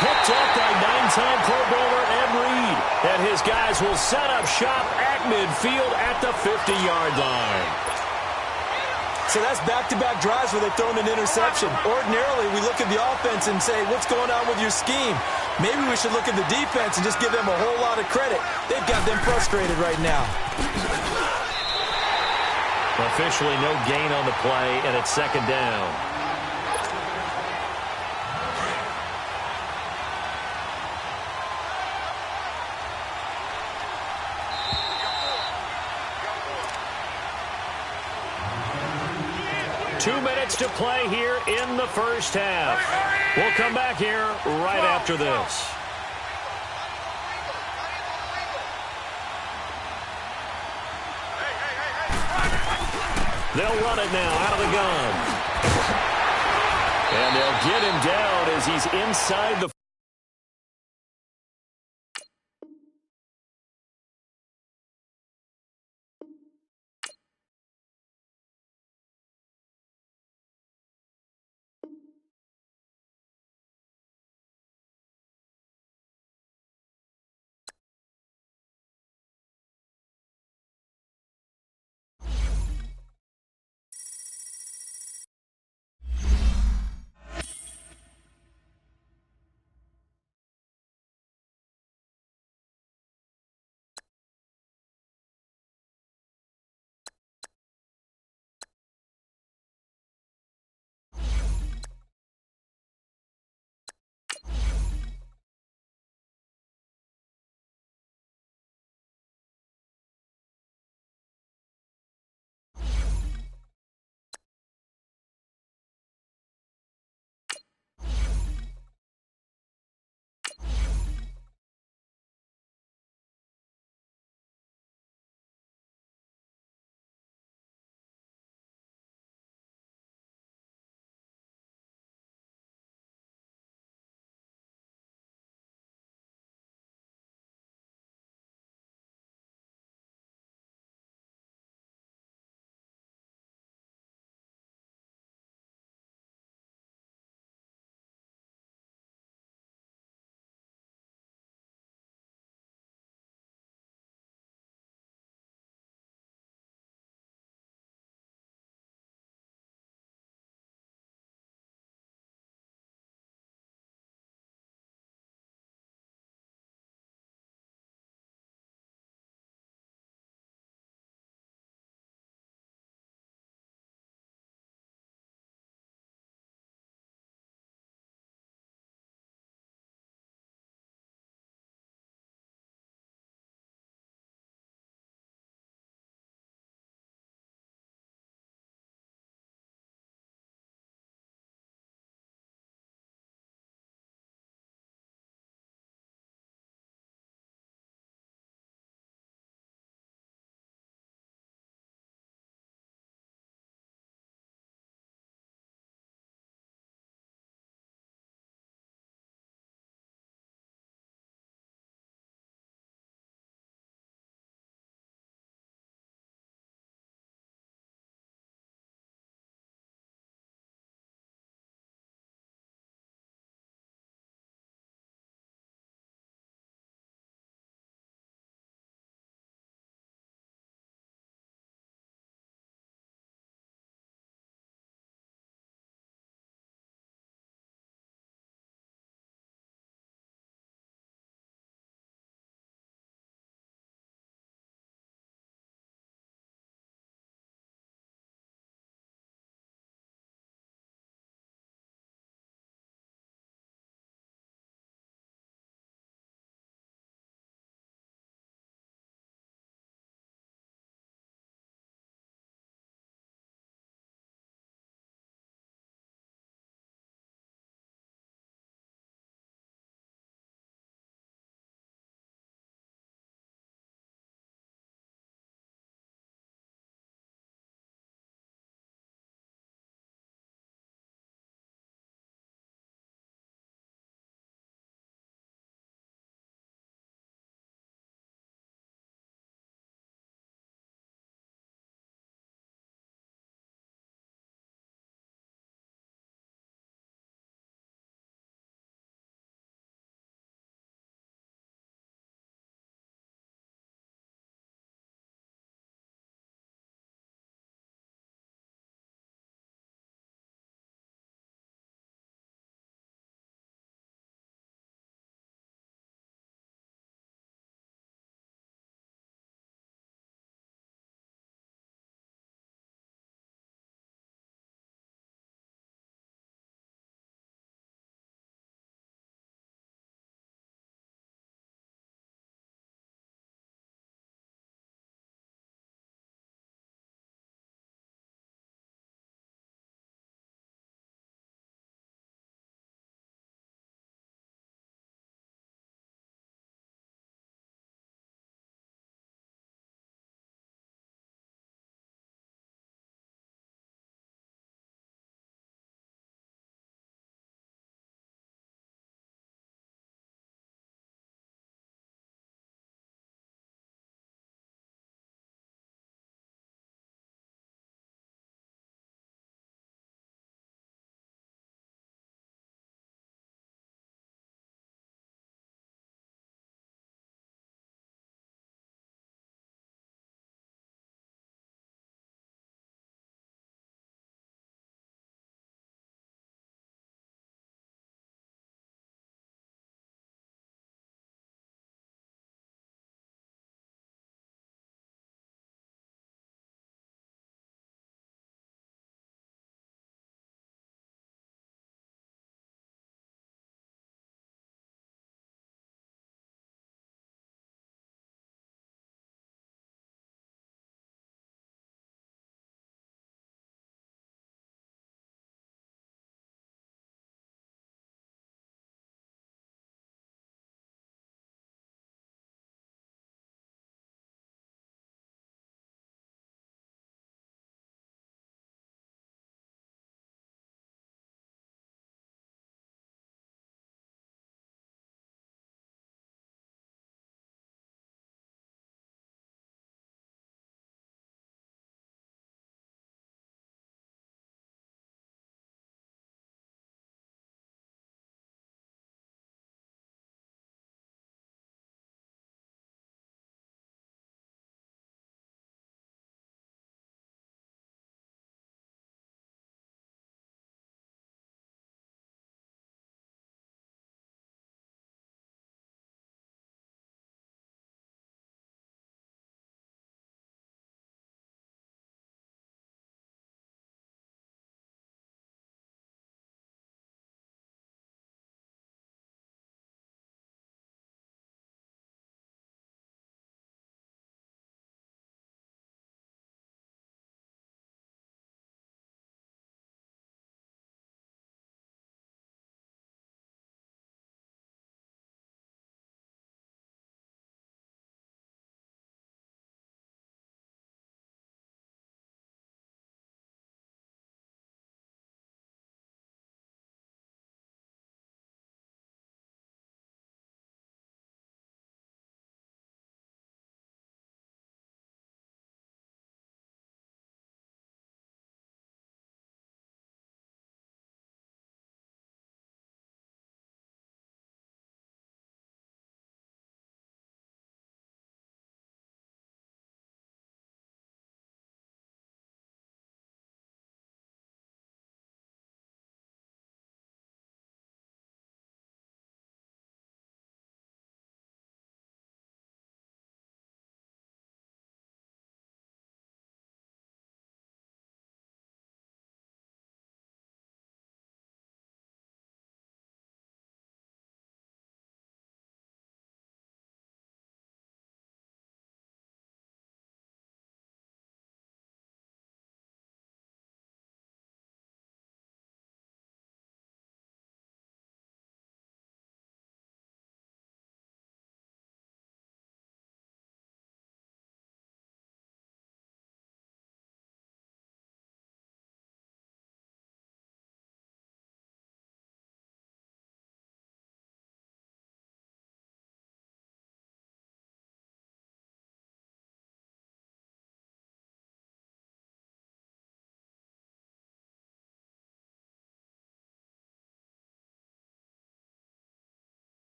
Picked up by 9-time Pro Bowler Ed Reed. And his guys will set up shop at midfield at the 50-yard line. So that's back-to-back drives where they've thrown an interception. Ordinarily, we look at the offense and say, what's going on with your scheme? Maybe we should look at the defense and just give them a whole lot of credit. They've got them frustrated right now. Officially no gain on the play, and it's second down. Two minutes to play here in the first half. We'll come back here right after this. They'll run it now out of the gun. And they'll get him down as he's inside the